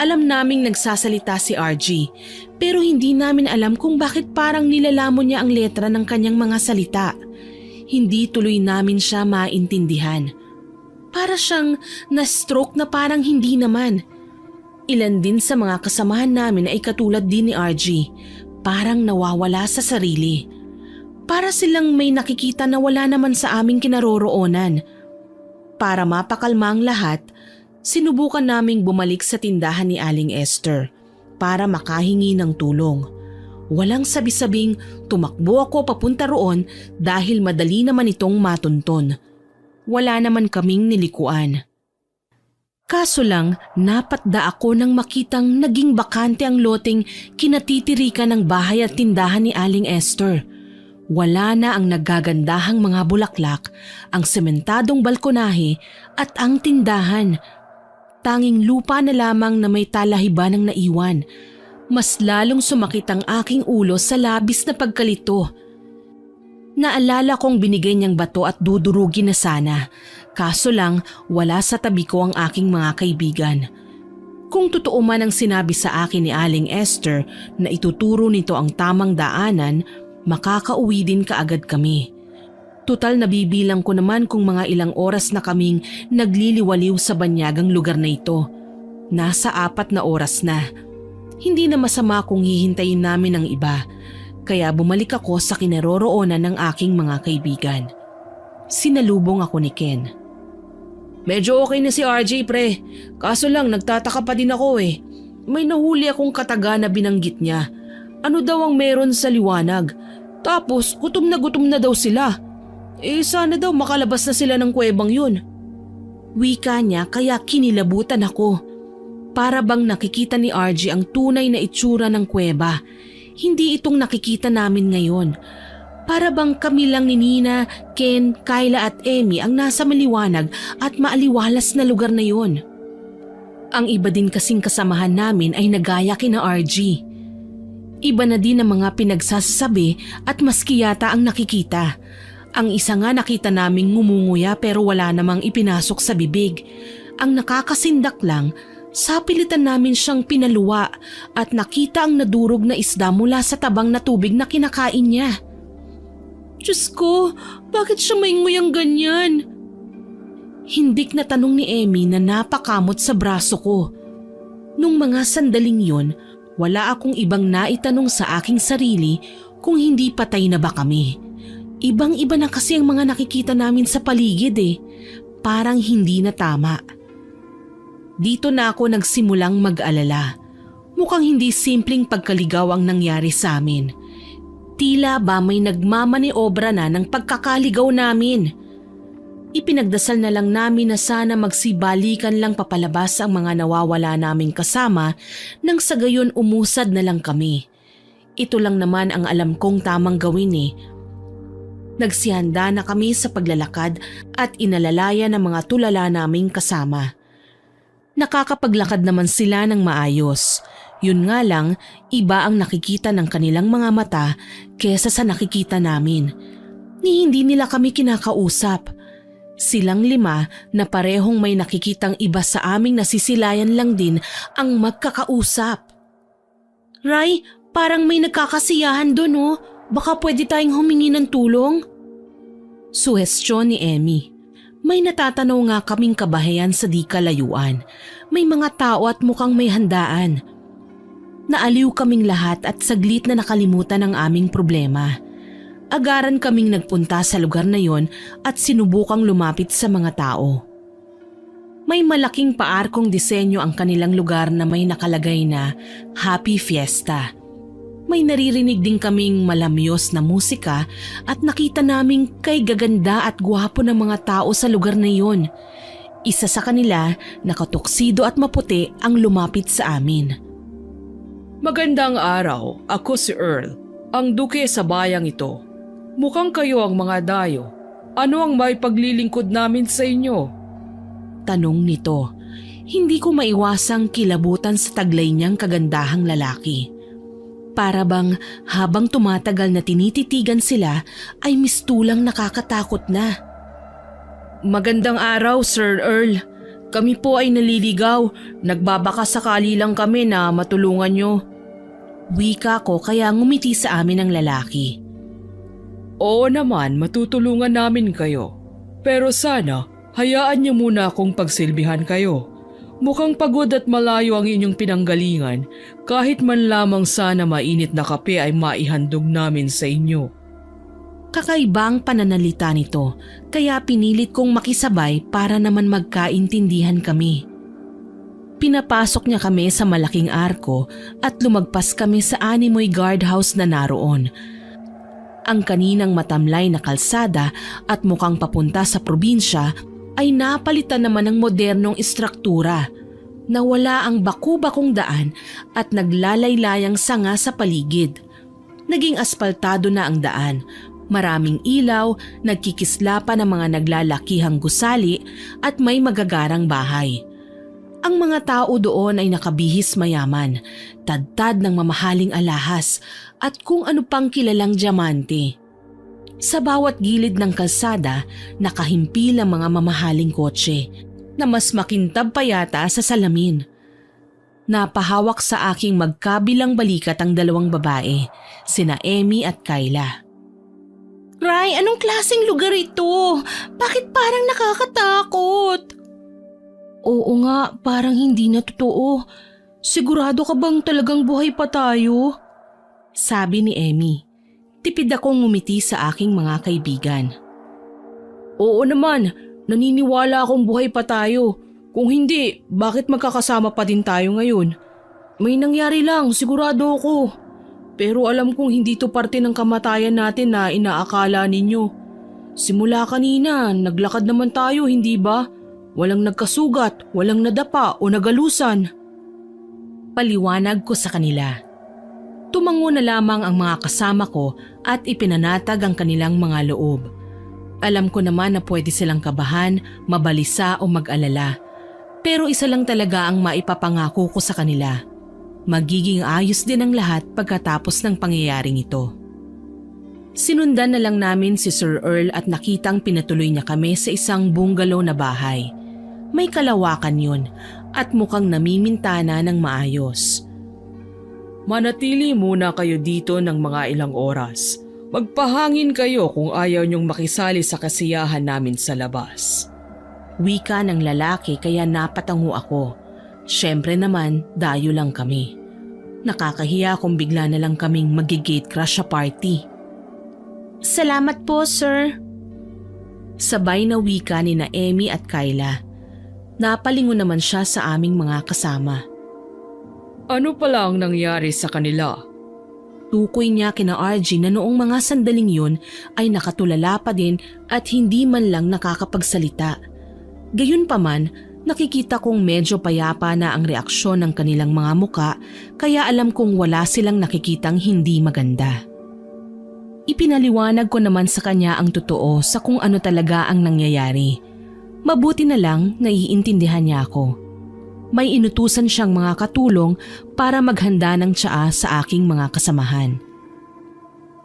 Alam naming nagsasalita si RG pero hindi namin alam kung bakit parang nilalamon niya ang letra ng kanyang mga salita. Hindi tuloy namin siya maintindihan. Para siyang na-stroke na parang hindi naman. Ilan din sa mga kasamahan namin ay katulad din ni RG, parang nawawala sa sarili. Para silang may nakikita na wala naman sa aming kinaroroonan. Para mapakalma ang lahat, sinubukan naming bumalik sa tindahan ni Aling Esther para makahingi ng tulong. Walang sabi-sabing tumakbo ako papunta roon dahil madali naman itong matunton. Wala naman kaming nilikuan. Kaso lang, napatda ako nang makitang naging bakante ang loteng kinatitirikan ng bahay at tindahan ni Aling Esther. Wala na ang naggagandahang mga bulaklak, ang sementadong balkonahe at ang tindahan. Tanging lupa na lamang na may talahiban ang naiwan. Mas lalong sumakit ang aking ulo sa labis na pagkalito. Naalala kong binigay niyang bato at dudurugin na sana. Kaso lang, wala sa tabi ko ang aking mga kaibigan. Kung totoo man ang sinabi sa akin ni Aling Esther na ituturo nito ang tamang daanan, makakauwi din kaagad kami. Tutal nabibilang ko naman kung mga ilang oras na kaming nagliliwaliw sa banyagang lugar na ito. Nasa 4 na oras na. Hindi na masama kung hihintayin namin ang iba, kaya bumalik ako sa kinaroroonan ng aking mga kaibigan. Sinalubong ako ni Ken. Medyo okay na si RJ pre, kaso lang nagtataka pa din ako eh. May nahuli akong kataga na binanggit niya. Ano daw ang meron sa liwanag? Tapos gutom na daw sila. Sana daw makalabas na sila ng kuwebang yun. Wika niya kaya kinilabutan ako. Para bang nakikita ni RJ ang tunay na itsura ng kuweba. Hindi itong nakikita namin ngayon. Para bang kami lang ni Nina, Ken, Kyla at Emmy ang nasa maliwanag at maaliwalas na lugar na yon. Ang iba din kasing kasamahan namin ay nagaya kina RG. Iba na din ang mga pinagsasabi at maski yata ang nakikita. Ang isa nga nakita naming ngumunguya pero wala namang ipinasok sa bibig. Ang nakakasindak lang, sapilitan namin siyang pinaluwa at nakita ang nadurog na isda mula sa tabang na tubig na kinakain niya. Diyos ko, bakit siya mainguyang ganyan? Hindik na tanong ni Emmy na napakamot sa braso ko. Nung mga sandaling yon, wala akong ibang naitanong sa aking sarili kung hindi patay na ba kami. Ibang-iba na kasi ang mga nakikita namin sa paligid eh. Parang hindi na tama. Dito na ako nagsimulang mag-alala. Mukhang hindi simpleng pagkaligaw ang nangyari sa amin. Tila ba may nagmamaniobra na ng pagkakaligaw namin. Ipinagdasal na lang namin na sana magsibalikan lang papalabas ang mga nawawala naming kasama nang sa gayon umusad na lang kami. Ito lang naman ang alam kong tamang gawin eh. Nagsihanda na kami sa paglalakad at inalalaya ng mga tulala naming kasama. Nakakapaglakad naman sila ng maayos. Yun nga lang, iba ang nakikita ng kanilang mga mata kesa sa nakikita namin. Ni hindi nila kami kinakausap. Silang 5 na parehong may nakikitang iba sa aming nasisilayan lang din ang magkakausap. Ray, parang may nagkakasiyahan doon oh. Baka pwede tayong humingi ng tulong? Suhestyon ni Emmy. May natatanaw nga kaming kabahayan sa di kalayuan. May mga tao at mukhang may handaan. Naaliw kaming lahat at saglit na nakalimutan ang aming problema. Agaran kaming nagpunta sa lugar na yon at sinubukang lumapit sa mga tao. May malaking paarkong disenyo ang kanilang lugar na may nakalagay na Happy Fiesta. May naririnig din kaming malamyos na musika at nakita naming kay gaganda at gwapo ng mga tao sa lugar na yon. Isa sa kanila, nakatuksido at maputi ang lumapit sa amin. Magandang araw, ako si Earl, ang duke sa bayang ito. Mukhang kayo ang mga dayo. Ano ang may paglilingkod namin sa inyo? Tanong nito. Hindi ko maiwasang kilabutan sa taglay niyang kagandahang lalaki. Para bang habang tumatagal na tinititigan sila ay mistulang nakakatakot na. Magandang araw, Sir Earl. Kami po ay naliligaw. Nagbabaka sakali lang kami na matulungan nyo. Wika ko kaya ngumiti sa amin ang lalaki. Oo naman, matutulungan namin kayo. Pero sana, hayaan niyo muna akong pagsilbihan kayo. Mukhang pagod at malayo ang inyong pinanggalingan, kahit man lamang sana mainit na kape ay maihandog namin sa inyo. Kakaiba ang pananalita nito, kaya pinilit kong makisabay para naman magkaintindihan kami. Pinapasok niya kami sa malaking arko at lumagpas kami sa animoy guardhouse na naroon. Ang kaninang matamlay na kalsada at mukhang papunta sa probinsya ay napalitan naman ng modernong istruktura. Nawala ang baku-bakong daan at naglalaylayang sanga sa paligid. Naging aspaltado na ang daan. Maraming ilaw, nagkikislapan ng mga naglalakihang gusali at may magagarang bahay. Ang mga tao doon ay nakabihis mayaman, tadtad ng mamahaling alahas at kung ano pang kilalang diamante. Sa bawat gilid ng kalsada, nakahimpil ang mga mamahaling kotse na mas makintab pa yata sa salamin. Napahawak sa aking magkabilang balikat ang 2 babae, sina Emmy at Kyla. Ray, anong klaseng lugar ito? Bakit parang nakakatakot? Oo nga, parang hindi na totoo. Sigurado ka bang talagang buhay pa tayo? Sabi ni Emmy. Tipid akong ngumiti sa aking mga kaibigan. Oo naman, naniniwala akong buhay pa tayo. Kung hindi, bakit magkakasama pa din tayo ngayon? May nangyari lang, sigurado ako. Pero alam kong hindi to parte ng kamatayan natin na inaakala ninyo. Simula kanina, naglakad naman tayo, hindi ba? Walang nagkasugat, walang nadapa o nagalusan. Paliwanag ko sa kanila. Tumango na lamang ang mga kasama ko at ipinanatag ang kanilang mga loob. Alam ko naman na pwede silang kabahan, mabalisa o mag-alala. Pero isa lang talaga ang maipapangako ko sa kanila. Magiging ayos din ang lahat pagkatapos ng pangyayaring ito. Sinundan na lang namin si Sir Earl at nakitang pinatuloy niya kami sa isang bungalow na bahay. May kalawakan yun at mukhang namimintana ng maayos. Manatili muna kayo dito ng mga ilang oras. Magpahangin kayo kung ayaw niyong makisali sa kasiyahan namin sa labas. Wika ng lalaki kaya napatango ako. Siyempre naman, dayo lang kami. Nakakahiya kung bigla na lang kaming mag-gate crash sa party. Salamat po, sir. Sabay na wika ni na Emmy at Kyla. Napalingon naman siya sa aming mga kasama. Ano pala ang nangyari sa kanila? Tukoy niya kina RG na noong mga sandaling yun ay nakatulala pa din at hindi man lang nakakapagsalita. Gayunpaman, nakikita kong medyo payapa na ang reaksyon ng kanilang mga muka kaya alam kong wala silang nakikitang hindi maganda. Ipinaliwanag ko naman sa kanya ang totoo sa kung ano talaga ang nangyayari. Mabuti na lang naiintindihan niya ako. May inutusan siyang mga katulong para maghanda ng tsaa sa aking mga kasamahan.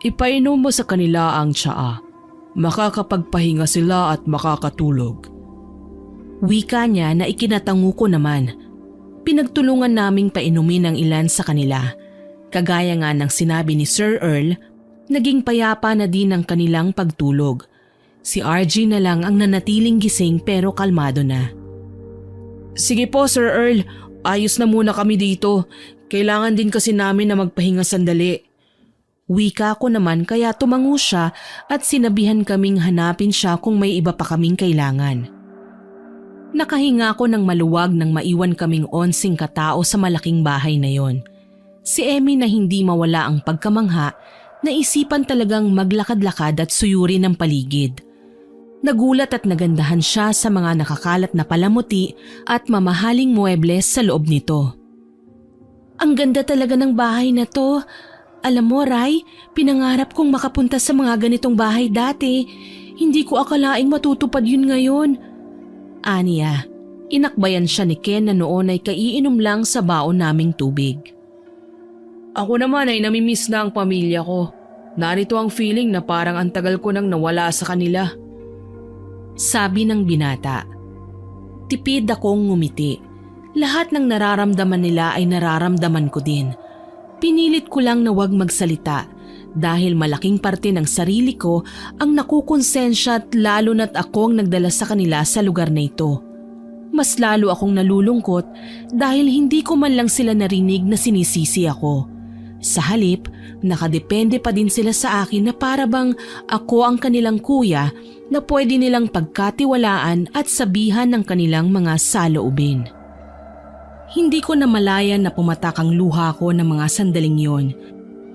Ipainom mo sa kanila ang tsaa. Makakapagpahinga sila at makakatulog. Wika niya na ikinatango ko naman. Pinagtulungan naming painumin ang ilan sa kanila. Kagaya nga ng sinabi ni Sir Earl, naging payapa na din ang kanilang pagtulog. Si RG na lang ang nanatiling gising pero kalmado na. Sige po, Sir Earl. Ayos na muna kami dito. Kailangan din kasi namin na magpahinga sandali. Wika ko naman kaya tumango siya at sinabihan kaming hanapin siya kung may iba pa kaming kailangan. Nakahinga ko ng maluwag nang maiwan kaming 11 katao sa malaking bahay na yon. Si Emmy na hindi mawala ang pagkamangha, naisipan talagang maglakad-lakad at suyuri ng paligid. Nagulat at nagandahan siya sa mga nakakalat na palamuti at mamahaling muebles sa loob nito. Ang ganda talaga ng bahay na to. Alam mo, Ray, pinangarap kong makapunta sa mga ganitong bahay dati. Hindi ko akalaing matutupad yun ngayon. Aniya, inakbayan siya ni Ken na noon ay kaiinom lang sa baon naming tubig. Ako naman ay namimiss na ang pamilya ko. Narito ang feeling na parang ang tagal ko nang nawala sa kanila. Sabi ng binata. Tipid akong ngumiti. Lahat ng nararamdaman nila ay nararamdaman ko din. Pinilit ko lang na wag magsalita dahil malaking parte ng sarili ko ang nakukonsensya at lalo na't ako ang nagdala sa kanila sa lugar na ito. Mas lalo akong nalulungkot dahil hindi ko man lang sila narinig na sinisisi ako. Sa halip, nakadepende pa din sila sa akin na para bang ako ang kanilang kuya na pwede nilang pagkatiwalaan at sabihan ng kanilang mga saloobin. Hindi ko namalayan na pumatak ang luha ko ng mga sandaling yon.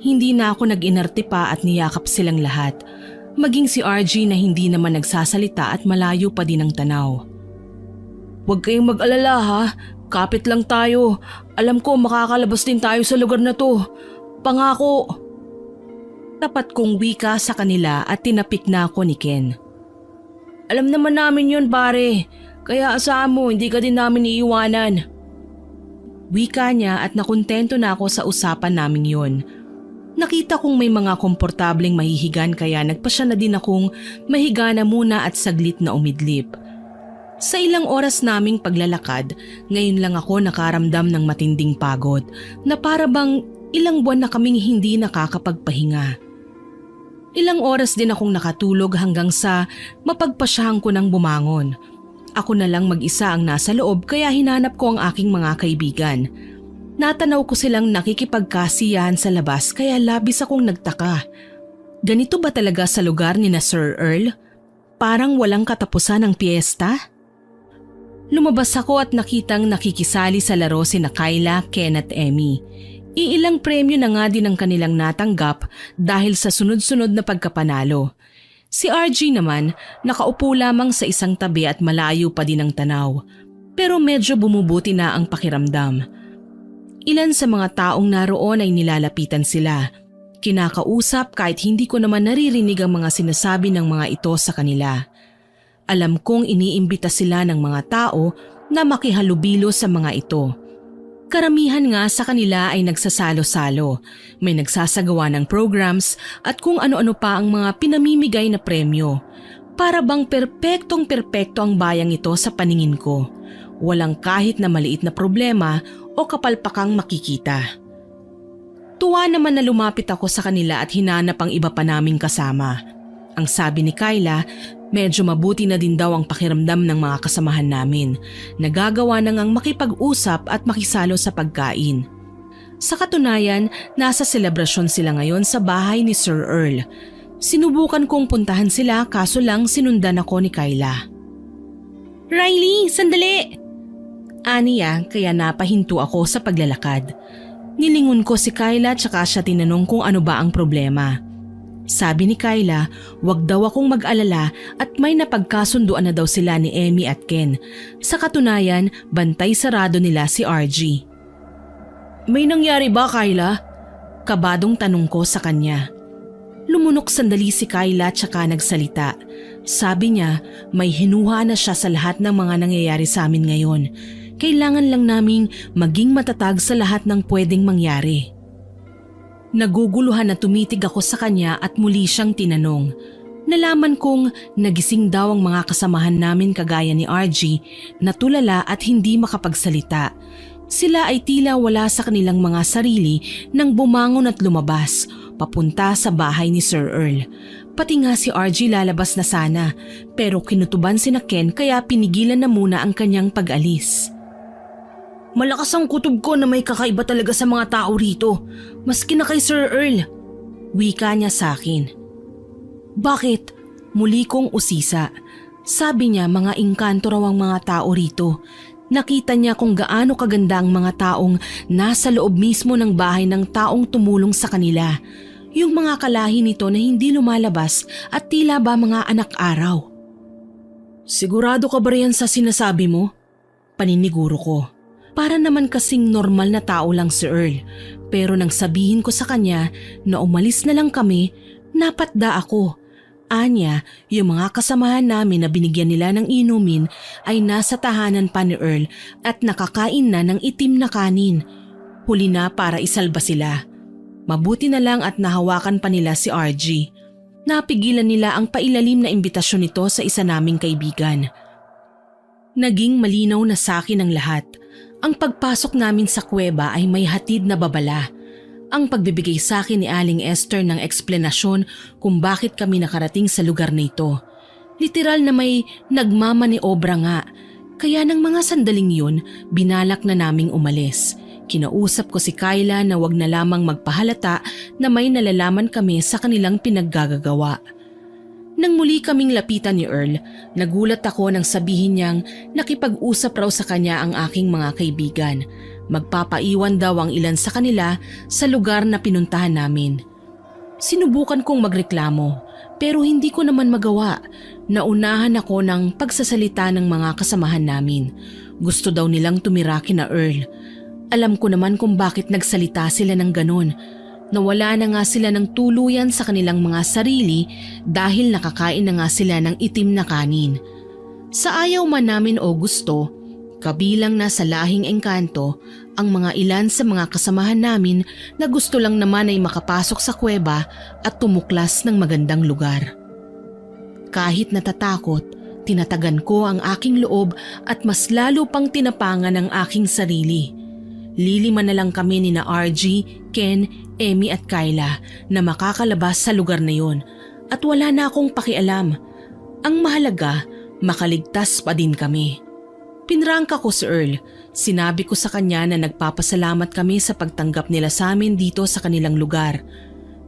Hindi na ako nag-inarte pa at niyakap silang lahat, maging si RG na hindi naman nagsasalita at malayo pa din ang tanaw. Huwag kayong mag-alala ha, kapit lang tayo. Alam ko makakalabas din tayo sa lugar na to. Pangako. Tapat kong wika sa kanila at tinapik na ako ni Ken. Alam naman namin yun pare, kaya asahan mo hindi ka din namin iiwanan. Wika niya at nakontento na ako sa usapan naming yun. Nakita kong may mga komportableng mahihigan kaya nagpasya na din akong mahiga na muna at saglit na umidlip. Sa ilang oras naming paglalakad, ngayon lang ako nakaramdam ng matinding pagod na para bang ilang buwan na kaming hindi nakakapagpahinga. Ilang oras din akong nakatulog hanggang sa mapagpasyahan ko ng bumangon. Ako na lang mag-isa ang nasa loob kaya hinanap ko ang aking mga kaibigan. Natanaw ko silang nakikipagkasiyahan sa labas kaya labis akong nagtaka. Ganito ba talaga sa lugar ni na Sir Earl? parang walang katapusan ang piyesta? Lumabas ako at nakitang nakikisali sa laro sina Kyla, Ken at Emmy. Iilang premyo na nga din ang kanilang natanggap dahil sa sunod-sunod na pagkapanalo. Si RG naman nakaupo lamang sa isang tabi at malayo pa din ang tanaw. Pero medyo bumubuti na ang pakiramdam. Ilan sa mga taong naroon ay nilalapitan sila. Kinakausap kahit hindi ko naman naririnig ang mga sinasabi ng mga ito sa kanila. Alam kong iniimbita sila ng mga tao na makihalubilo sa mga ito. Karamihan nga sa kanila ay nagsasalo-salo, may nagsasagawa ng programs at kung ano-ano pa ang mga pinamimigay na premyo. Para bang perpektong-perpekto ang bayang ito sa paningin ko. Walang kahit na maliit na problema o kapalpakang makikita. Tuwa naman na lumapit ako sa kanila at hinanap ang iba pa naming kasama. Ang sabi ni Kyla, medyo mabuti na din daw ang pakiramdam ng mga kasamahan namin. Nagagawa na ngang makipag-usap at makisalo sa pagkain. Sa katunayan, nasa selebrasyon sila ngayon sa bahay ni Sir Earl. Sinubukan kong puntahan sila kaso lang sinundan ako ni Kyla. Riley, sandali! Aniya kaya napahinto ako sa paglalakad. Nilingon ko si Kyla tsaka siya tinanong kung ano ba ang problema. Sabi ni Kyla, wag daw akong mag-alala at may napagkasunduan na daw sila ni Emmy at Ken. Sa katunayan, bantay sarado nila si RG. May nangyari ba, Kyla? Kabadong tanong ko sa kanya. Lumunok sandali si Kyla tsaka nagsalita. Sabi niya, may hinuha na siya sa lahat ng mga nangyayari sa amin ngayon. Kailangan lang naming maging matatag sa lahat ng pwedeng mangyari. Naguguluhan na tumitig ako sa kanya at muli siyang tinanong. Nalaman kong nagising daw ang mga kasamahan namin kagaya ni RG na tulala at hindi makapagsalita. Sila ay tila wala sa kanilang mga sarili nang bumangon at lumabas papunta sa bahay ni Sir Earl. Pati nga si RG lalabas na sana pero kinutuban sina Ken kaya pinigilan na muna ang kanyang pag-alis. Malakas ang kutob ko na may kakaiba talaga sa mga tao rito, maski na kay Sir Earl. Wika niya sa akin. Bakit? Muli kong usisa. Sabi niya mga engkanto raw ang mga tao rito. Nakita niya kung gaano kaganda ang mga taong nasa loob mismo ng bahay ng taong tumulong sa kanila. Yung mga kalahi nito na hindi lumalabas at tila ba mga anak araw. Sigurado ka ba riyan sa sinasabi mo? Paniniguro ko. Para naman kasing normal na tao lang si Earl. Pero nang sabihin ko sa kanya na umalis na lang kami, napatda ako. Anya, yung mga kasamahan namin na binigyan nila ng inumin ay nasa tahanan pa ni Earl at nakakain na ng itim na kanin. Huli na para isalba sila. Mabuti na lang at nahawakan pa nila si RG. Napigilan nila ang pailalim na imbitasyon nito sa isa naming kaibigan. Naging malinaw na sa akin ang lahat. Ang pagpasok namin sa kuweba ay may hatid na babala. Ang pagbibigay sa akin ni Aling Esther ng eksplanasyon kung bakit kami nakarating sa lugar na ito. Literal na may nagmamaniobra nga. Kaya ng mga sandaling yun, binalak na naming umalis. Kinausap ko si Kyla na wag na lamang magpahalata na may nalalaman kami sa kanilang pinaggagawa. Nang muli kaming lapitan ni Earl, nagulat ako nang sabihin niyang nakipag-usap raw sa kanya ang aking mga kaibigan. Magpapaiwan daw ang ilan sa kanila sa lugar na pinuntahan namin. Sinubukan kong magreklamo pero hindi ko naman magawa. Naunahan ako ng pagsasalita ng mga kasamahan namin. Gusto daw nilang tumira kina Earl. Alam ko naman kung bakit nagsalita sila ng ganon. Nawala na nga sila ng tuluyan sa kanilang mga sarili dahil nakakain na nga sila ng itim na kanin. Sa ayaw man namin o gusto, kabilang na sa lahing engkanto ang mga ilan sa mga kasamahan namin na gusto lang naman ay makapasok sa kuweba at tumuklas ng magandang lugar. Kahit natatakot, tinatagan ko ang aking loob at mas lalo pang tinapangan ang aking sarili. Lilima na lang kami ni na RG, Ken, Emmy at Kyla na makakalabas sa lugar na yon at wala na akong pakialam. Ang mahalaga, makaligtas pa din kami. Pinrangka ko si Earl. Sinabi ko sa kanya na nagpapasalamat kami sa pagtanggap nila sa amin dito sa kanilang lugar.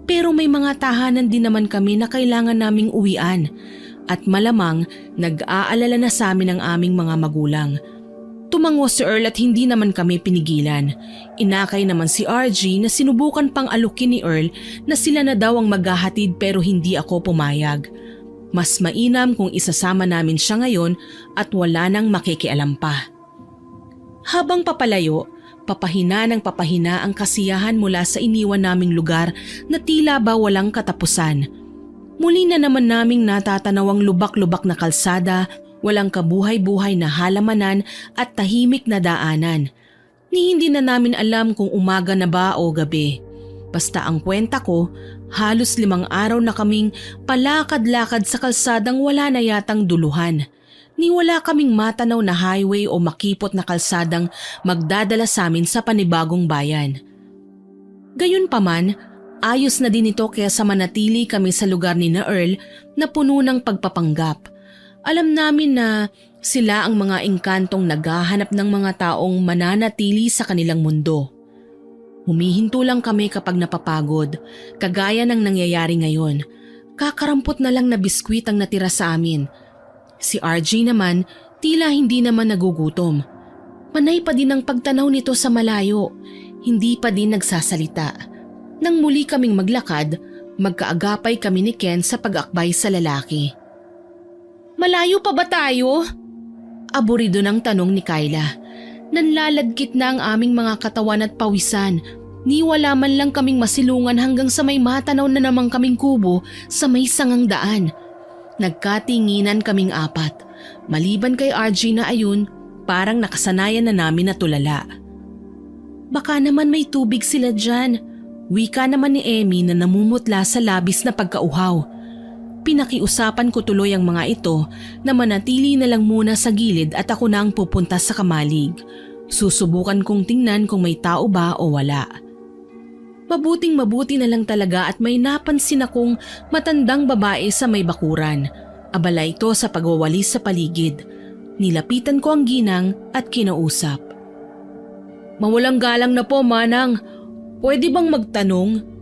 Pero may mga tahanan din naman kami na kailangan naming uwian. at malamang nag-aalala na sa amin ang aming mga magulang. Tumango si Earl at hindi naman kami pinigilan. Inakay naman si RG na sinubukan pang alukin ni Earl na sila na daw ang maghahatid pero hindi ako pumayag. Mas mainam kung isasama namin siya ngayon at wala nang makikialam pa. Habang papalayo, papahina ng papahina ang kasiyahan mula sa iniwan naming lugar na tila ba walang katapusan. Muli na naman naming natatanaw ang lubak-lubak na kalsada, walang kabuhay-buhay na halamanan at tahimik na daanan. Ni hindi na namin alam kung umaga na ba o gabi. Basta ang kwenta ko, halos 5 araw na kaming palakad-lakad sa kalsadang wala na yatang duluhan. Ni wala kaming matanaw na highway o makipot na kalsadang magdadala sa amin sa panibagong bayan. Gayunpaman, ayos na din ito kaysa manatili kami sa lugar ni na Earl na puno ng pagpapanggap. Alam namin na sila ang mga engkantong naghahanap ng mga taong mananatili sa kanilang mundo. Humihinto lang kami kapag napapagod, kagaya ng nangyayari ngayon. Kakarampot na lang na biskwit ang natira sa amin. Si RJ naman, tila hindi naman nagugutom. Panay pa din ang pagtanaw nito sa malayo, hindi pa din nagsasalita. Nang muli kaming maglakad, magkaagapay kami ni Ken sa pag-akbay sa lalaki. "Malayo pa ba tayo?" Aburido ng tanong ni Kyla. Nanlalagkit na ang aming mga katawan at pawisan. Ni wala man lang kaming masilungan hanggang sa may matanaw na namang kaming kubo sa may sangang daan. Nagkatinginan kaming 4. Maliban kay RJ na ayun, parang nakasanayan na namin na tulala. "Baka naman may tubig sila dyan," wika naman ni Emmy na namumutla sa labis na pagkauhaw. Pinakiusapan ko tuloy ang mga ito na manatili na lang muna sa gilid at ako na ang pupunta sa kamalig. Susubukan kong tingnan kung may tao ba o wala. Mabuting-mabuti na lang talaga at may napansin akong matandang babae sa may bakuran. Abala ito sa pagwawalis sa paligid. Nilapitan ko ang ginang at kinausap. "Mawalang galang na po, Manang. Pwede bang magtanong?"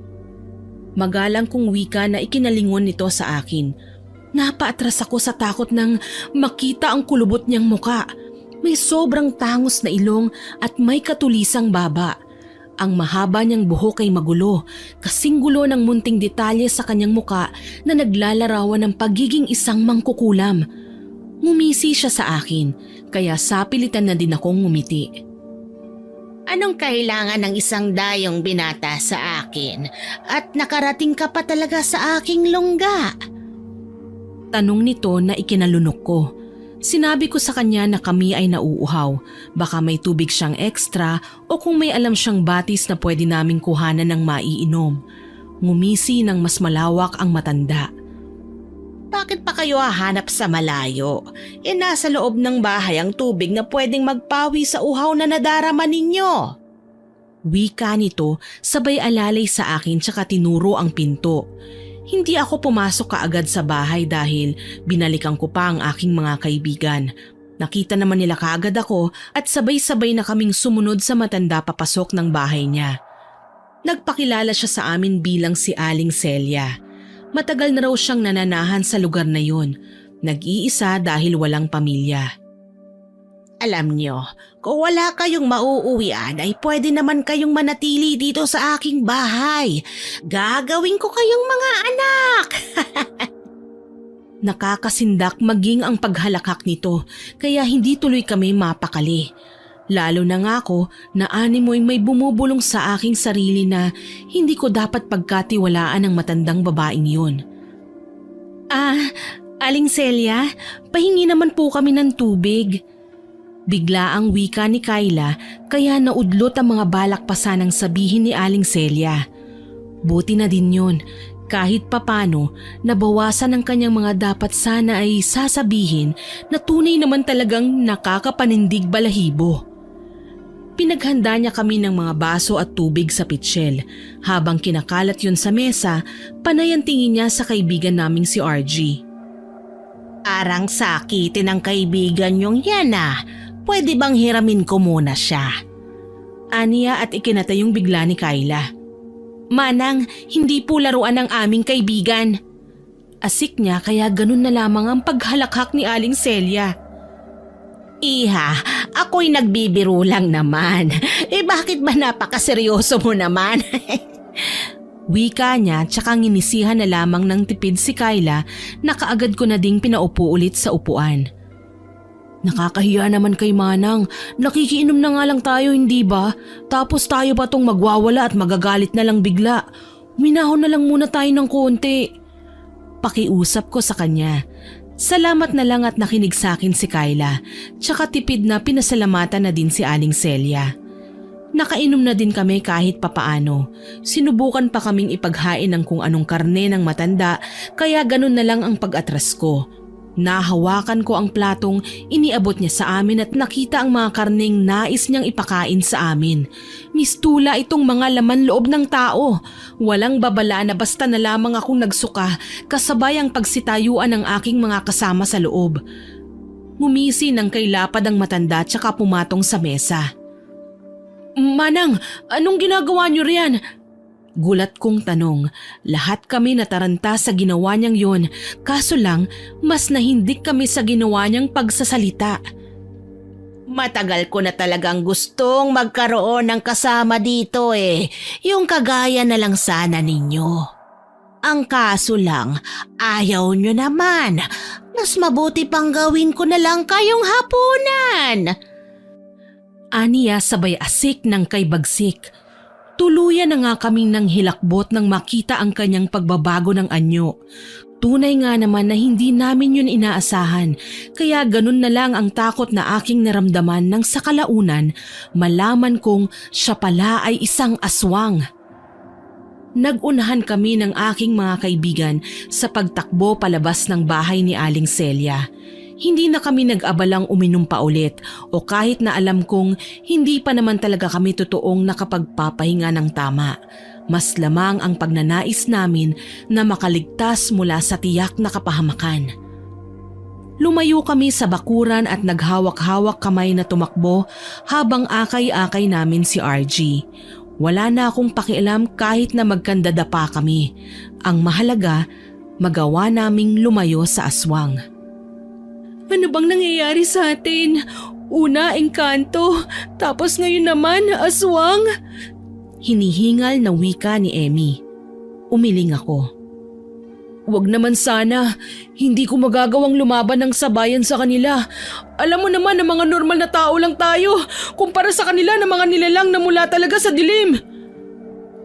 Magalang kong wika na ikinalingon nito sa akin. Napaatras ako sa takot nang makita ang kulubot niyang muka. May sobrang tangos na ilong at may katulisang baba. Ang mahaba niyang buhok ay magulo, kasing gulo ng munting detalye sa kanyang muka na naglalarawan ng pagiging isang mangkukulam. Ngumisi siya sa akin, kaya sapilitan na din akong ngumiti. "Anong kailangan ng isang dayong binata sa akin at nakarating ka pa talaga sa aking lungga?" Tanong nito na ikinalunok ko. Sinabi ko sa kanya na kami ay nauuhaw. Baka may tubig siyang extra o kung may alam siyang batis na pwede naming kuhanan ng maiinom. Ngumisi ng mas malawak ang matanda. "Bakit pa kayo hahanap sa malayo? Nasa loob ng bahay ang tubig na pwedeng magpawi sa uhaw na nadarama ninyo." Wika nito sabay alalay sa akin tsaka tinuro ang pinto. Hindi ako pumasok kaagad sa bahay dahil binalikan ko pa ang aking mga kaibigan. Nakita naman nila kaagad ako at sabay-sabay na kaming sumunod sa matanda papasok ng bahay niya. Nagpakilala siya sa amin bilang si Aling Celia. Matagal na raw siyang nananahan sa lugar na yun. Nag-iisa dahil walang pamilya. "Alam nyo, kung wala kayong mauuwian ay pwede naman kayong manatili dito sa aking bahay. Gagawin ko kayong mga anak." Nakakasindak maging ang paghalakak nito kaya hindi tuloy kami mapakali. Lalo na nga ako na animoy may bumubulong sa aking sarili na hindi ko dapat pagkatiwalaan ng matandang babaeng yun. Aling Celia, pahingi naman po kami ng tubig." Bigla ang wika ni Kyla kaya naudlot ang mga balakpasan ng sabihin ni Aling Celia. Buti na din yun, kahit papano nabawasan ang kanyang mga dapat sana ay sasabihin na tunay naman talagang nakakapanindig balahibo. Pinaghanda niya kami ng mga baso at tubig sa pitsyel. Habang kinakalat yun sa mesa, panay ang tingin niya sa kaibigan naming si RG. "Arang sakitin ang kaibigan nyong yan ah. Pwede bang hiramin ko muna siya?" Aniya at ikinatayong bigla ni Kyla. "Manang, hindi po laruan ng aming kaibigan." Asik niya kaya ganun na lamang ang paghalakhak ni Aling Celia. Iha, ako'y nagbibiro lang naman. Bakit ba napakaseryoso mo naman? Wika niya tsaka nginisihan na lamang ng tipid si Kyla na kaagad ko na ding pinaupo ulit sa upuan. Nakakahiya naman kay Manang, nakikiinom na nga lang tayo hindi ba? Tapos tayo ba tong magwawala at magagalit na lang bigla? Minahon na lang muna tayo ng konti. Pakiusap ko sa kanya. Salamat na lang at nakinig sa akin si Kyla, tsaka tipid na pinasalamatan na din si Aling Celia. Nakainom na din kami kahit papaano. Sinubukan pa kaming ipaghain ng kung anong karne ng matanda kaya ganun na lang ang pag-atras ko. Nahawakan ko ang platong iniabot niya sa amin at nakita ang mga karneng nais niyang ipakain sa amin. Mistula itong mga laman loob ng tao. Walang babala na basta na lamang akong nagsuka kasabay ang pagsitayuan ng aking mga kasama sa loob. Ngumisi ng kay lapad ang matanda tsaka pumatong sa mesa. Manang, anong ginagawa niyo riyan? Gulat kong tanong. Lahat kami nataranta sa ginawa niyang yun, kaso lang mas nahindik kami sa ginawa niyang pagsasalita. Matagal ko na talagang gustong magkaroon ng kasama dito yung kagaya na lang sana ninyo. Ang kaso lang, ayaw nyo naman. Mas mabuti pang gawin ko na lang kayong hapunan. Aniya sabay asik ng kay Bagsik. Tuluyan na nga kaming nang hilakbot nang makita ang kanyang pagbabago ng anyo. Tunay nga naman na hindi namin yun inaasahan, kaya ganun na lang ang takot na aking naramdaman nang sa kalaunan malaman kong siya pala ay isang aswang. Nag-unahan kami ng aking mga kaibigan sa pagtakbo palabas ng bahay ni Aling Celia. Hindi na kami nag-abalang uminom pa ulit o kahit na alam kong hindi pa naman talaga kami totoong nakapagpapahinga ng tama. Mas lamang ang pagnanais namin na makaligtas mula sa tiyak na kapahamakan. Lumayo kami sa bakuran at naghawak-hawak kamay na tumakbo habang akay-akay namin si RG. Wala na akong pakialam kahit na magkandada pa kami. Ang mahalaga, magawa naming lumayo sa aswang. Ano bang nangyayari sa atin? Una, engkanto, tapos ngayon naman, aswang? Hinihingal na wika ni Emmy. Umiling ako. Wag naman sana, hindi ko magagawang lumaban ng sabayan sa kanila. Alam mo naman na mga normal na tao lang tayo, kumpara sa kanila na mga nilalang na mula talaga sa dilim.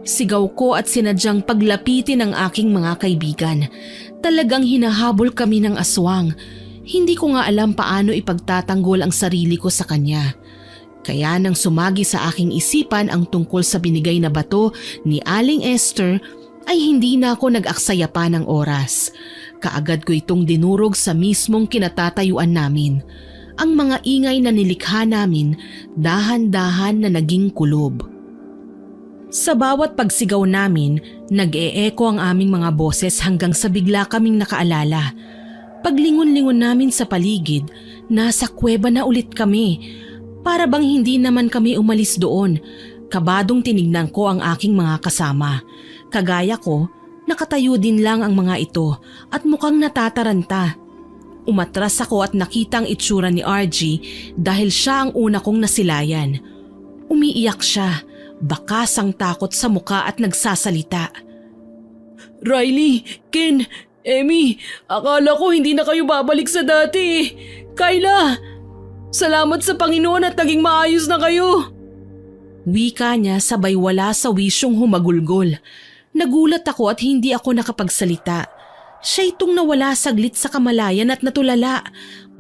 Sigaw ko at sinadyang paglapitin ng aking mga kaibigan. Talagang hinahabol kami ng aswang. Hindi ko nga alam paano ipagtatanggol ang sarili ko sa kanya. Kaya nang sumagi sa aking isipan ang tungkol sa binigay na bato ni Aling Esther, ay hindi na ako nag-aksaya pa ng oras. Kaagad ko itong dinurog sa mismong kinatatayuan namin. Ang mga ingay na nilikha namin, dahan-dahan na naging kulob. Sa bawat pagsigaw namin, nag-e-eko ang aming mga boses hanggang sa bigla kaming nakaalala. Paglingon-lingon namin sa paligid, nasa kuweba na ulit kami. Para bang hindi naman kami umalis doon. Kabadong tinignan ko ang aking mga kasama. Kagaya ko, nakatayo din lang ang mga ito at mukhang natataranta. Umatras ako at nakita ang itsura ni RG dahil siya ang una kong nasilayan. Umiiyak siya, bakas ang takot sa muka at nagsasalita. Riley, Ken, Emmy, akala ko hindi na kayo babalik sa dati. Kyla, salamat sa Panginoon at naging maayos na kayo. Wika niya sabay wala sa wisyong humagulgol. Nagulat ako at hindi ako nakapagsalita. Siya itong nawala saglit sa kamalayan at natulala.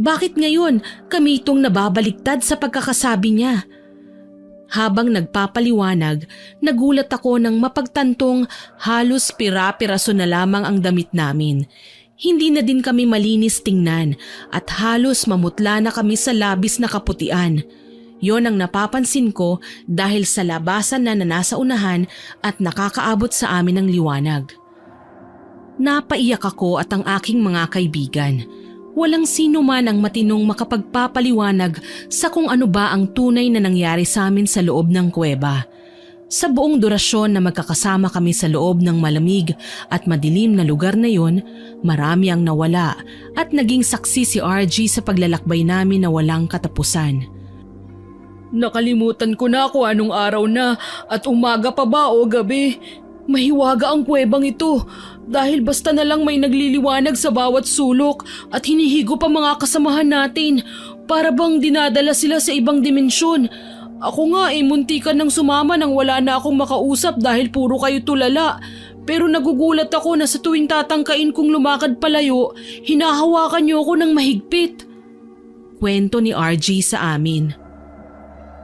Bakit ngayon kami itong nababaligtad sa pagkakasabi niya? Habang nagpapaliwanag, nagulat ako nang mapagtantong halos pira-piraso na lamang ang damit namin. Hindi na din kami malinis tingnan at halos mamutla na kami sa labis na kaputian. Yon ang napapansin ko dahil sa labasan na nasa unahan at nakakaabot sa amin ng liwanag. Napaiyak ako at ang aking mga kaibigan. Walang sino man ang matinong makapagpapaliwanag sa kung ano ba ang tunay na nangyari sa amin sa loob ng kuweba. Sa buong durasyon na magkakasama kami sa loob ng malamig at madilim na lugar na yon, marami ang nawala at naging saksi si RG sa paglalakbay namin na walang katapusan. Nakalimutan ko na kung anong araw na at umaga pa ba o gabi. Mahiwaga ang kuwebang ito dahil basta na lang may nagliliwanag sa bawat sulok at hinihigo pa mga kasamahan natin para bang dinadala sila sa ibang dimensyon. Ako nga muntikan nang sumama nang wala na akong makausap dahil puro kayo tulala. Pero nagugulat ako na sa tuwing tatangkain kong lumakad palayo, hinahawakan niyo ako ng mahigpit. Kwento ni RG sa amin.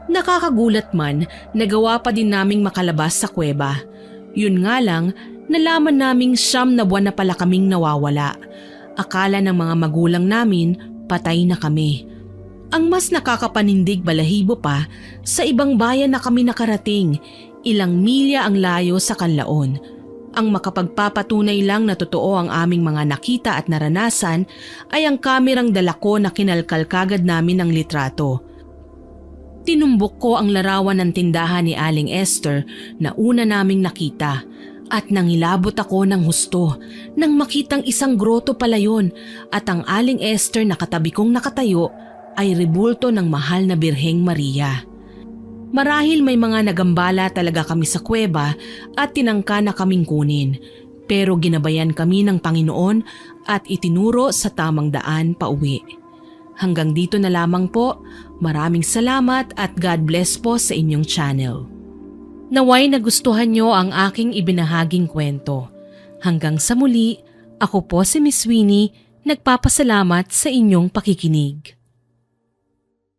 Nakakagulat man, nagawa pa din naming makalabas sa kuweba. Yun nga lang, nalaman naming 9 na buwan na pala kaming nawawala. Akala ng mga magulang namin, patay na kami. Ang mas nakakapanindig balahibo pa, sa ibang bayan na kami nakarating, ilang milya ang layo sa Canlaon. Ang makapagpapatunay lang na totoo ang aming mga nakita at naranasan ay ang kamerang dala ko na kinalkal kagad namin ng litrato. Tinumbok ko ang larawan ng tindahan ni Aling Esther na una naming nakita at nangilabot ako ng husto nang makitang isang groto pala yun at ang Aling Esther na katabi kong nakatayo ay rebulto ng mahal na Birheng Maria. Marahil may mga nagambala talaga kami sa kuweba at tinangka na kaming kunin, pero ginabayan kami ng Panginoon at itinuro sa tamang daan pauwi. Hanggang dito na lamang po, maraming salamat at God bless po sa inyong channel. Naway nagustuhan nyo ang aking ibinahaging kwento. Hanggang sa muli, ako po si Miss Winnie, nagpapasalamat sa inyong pakikinig.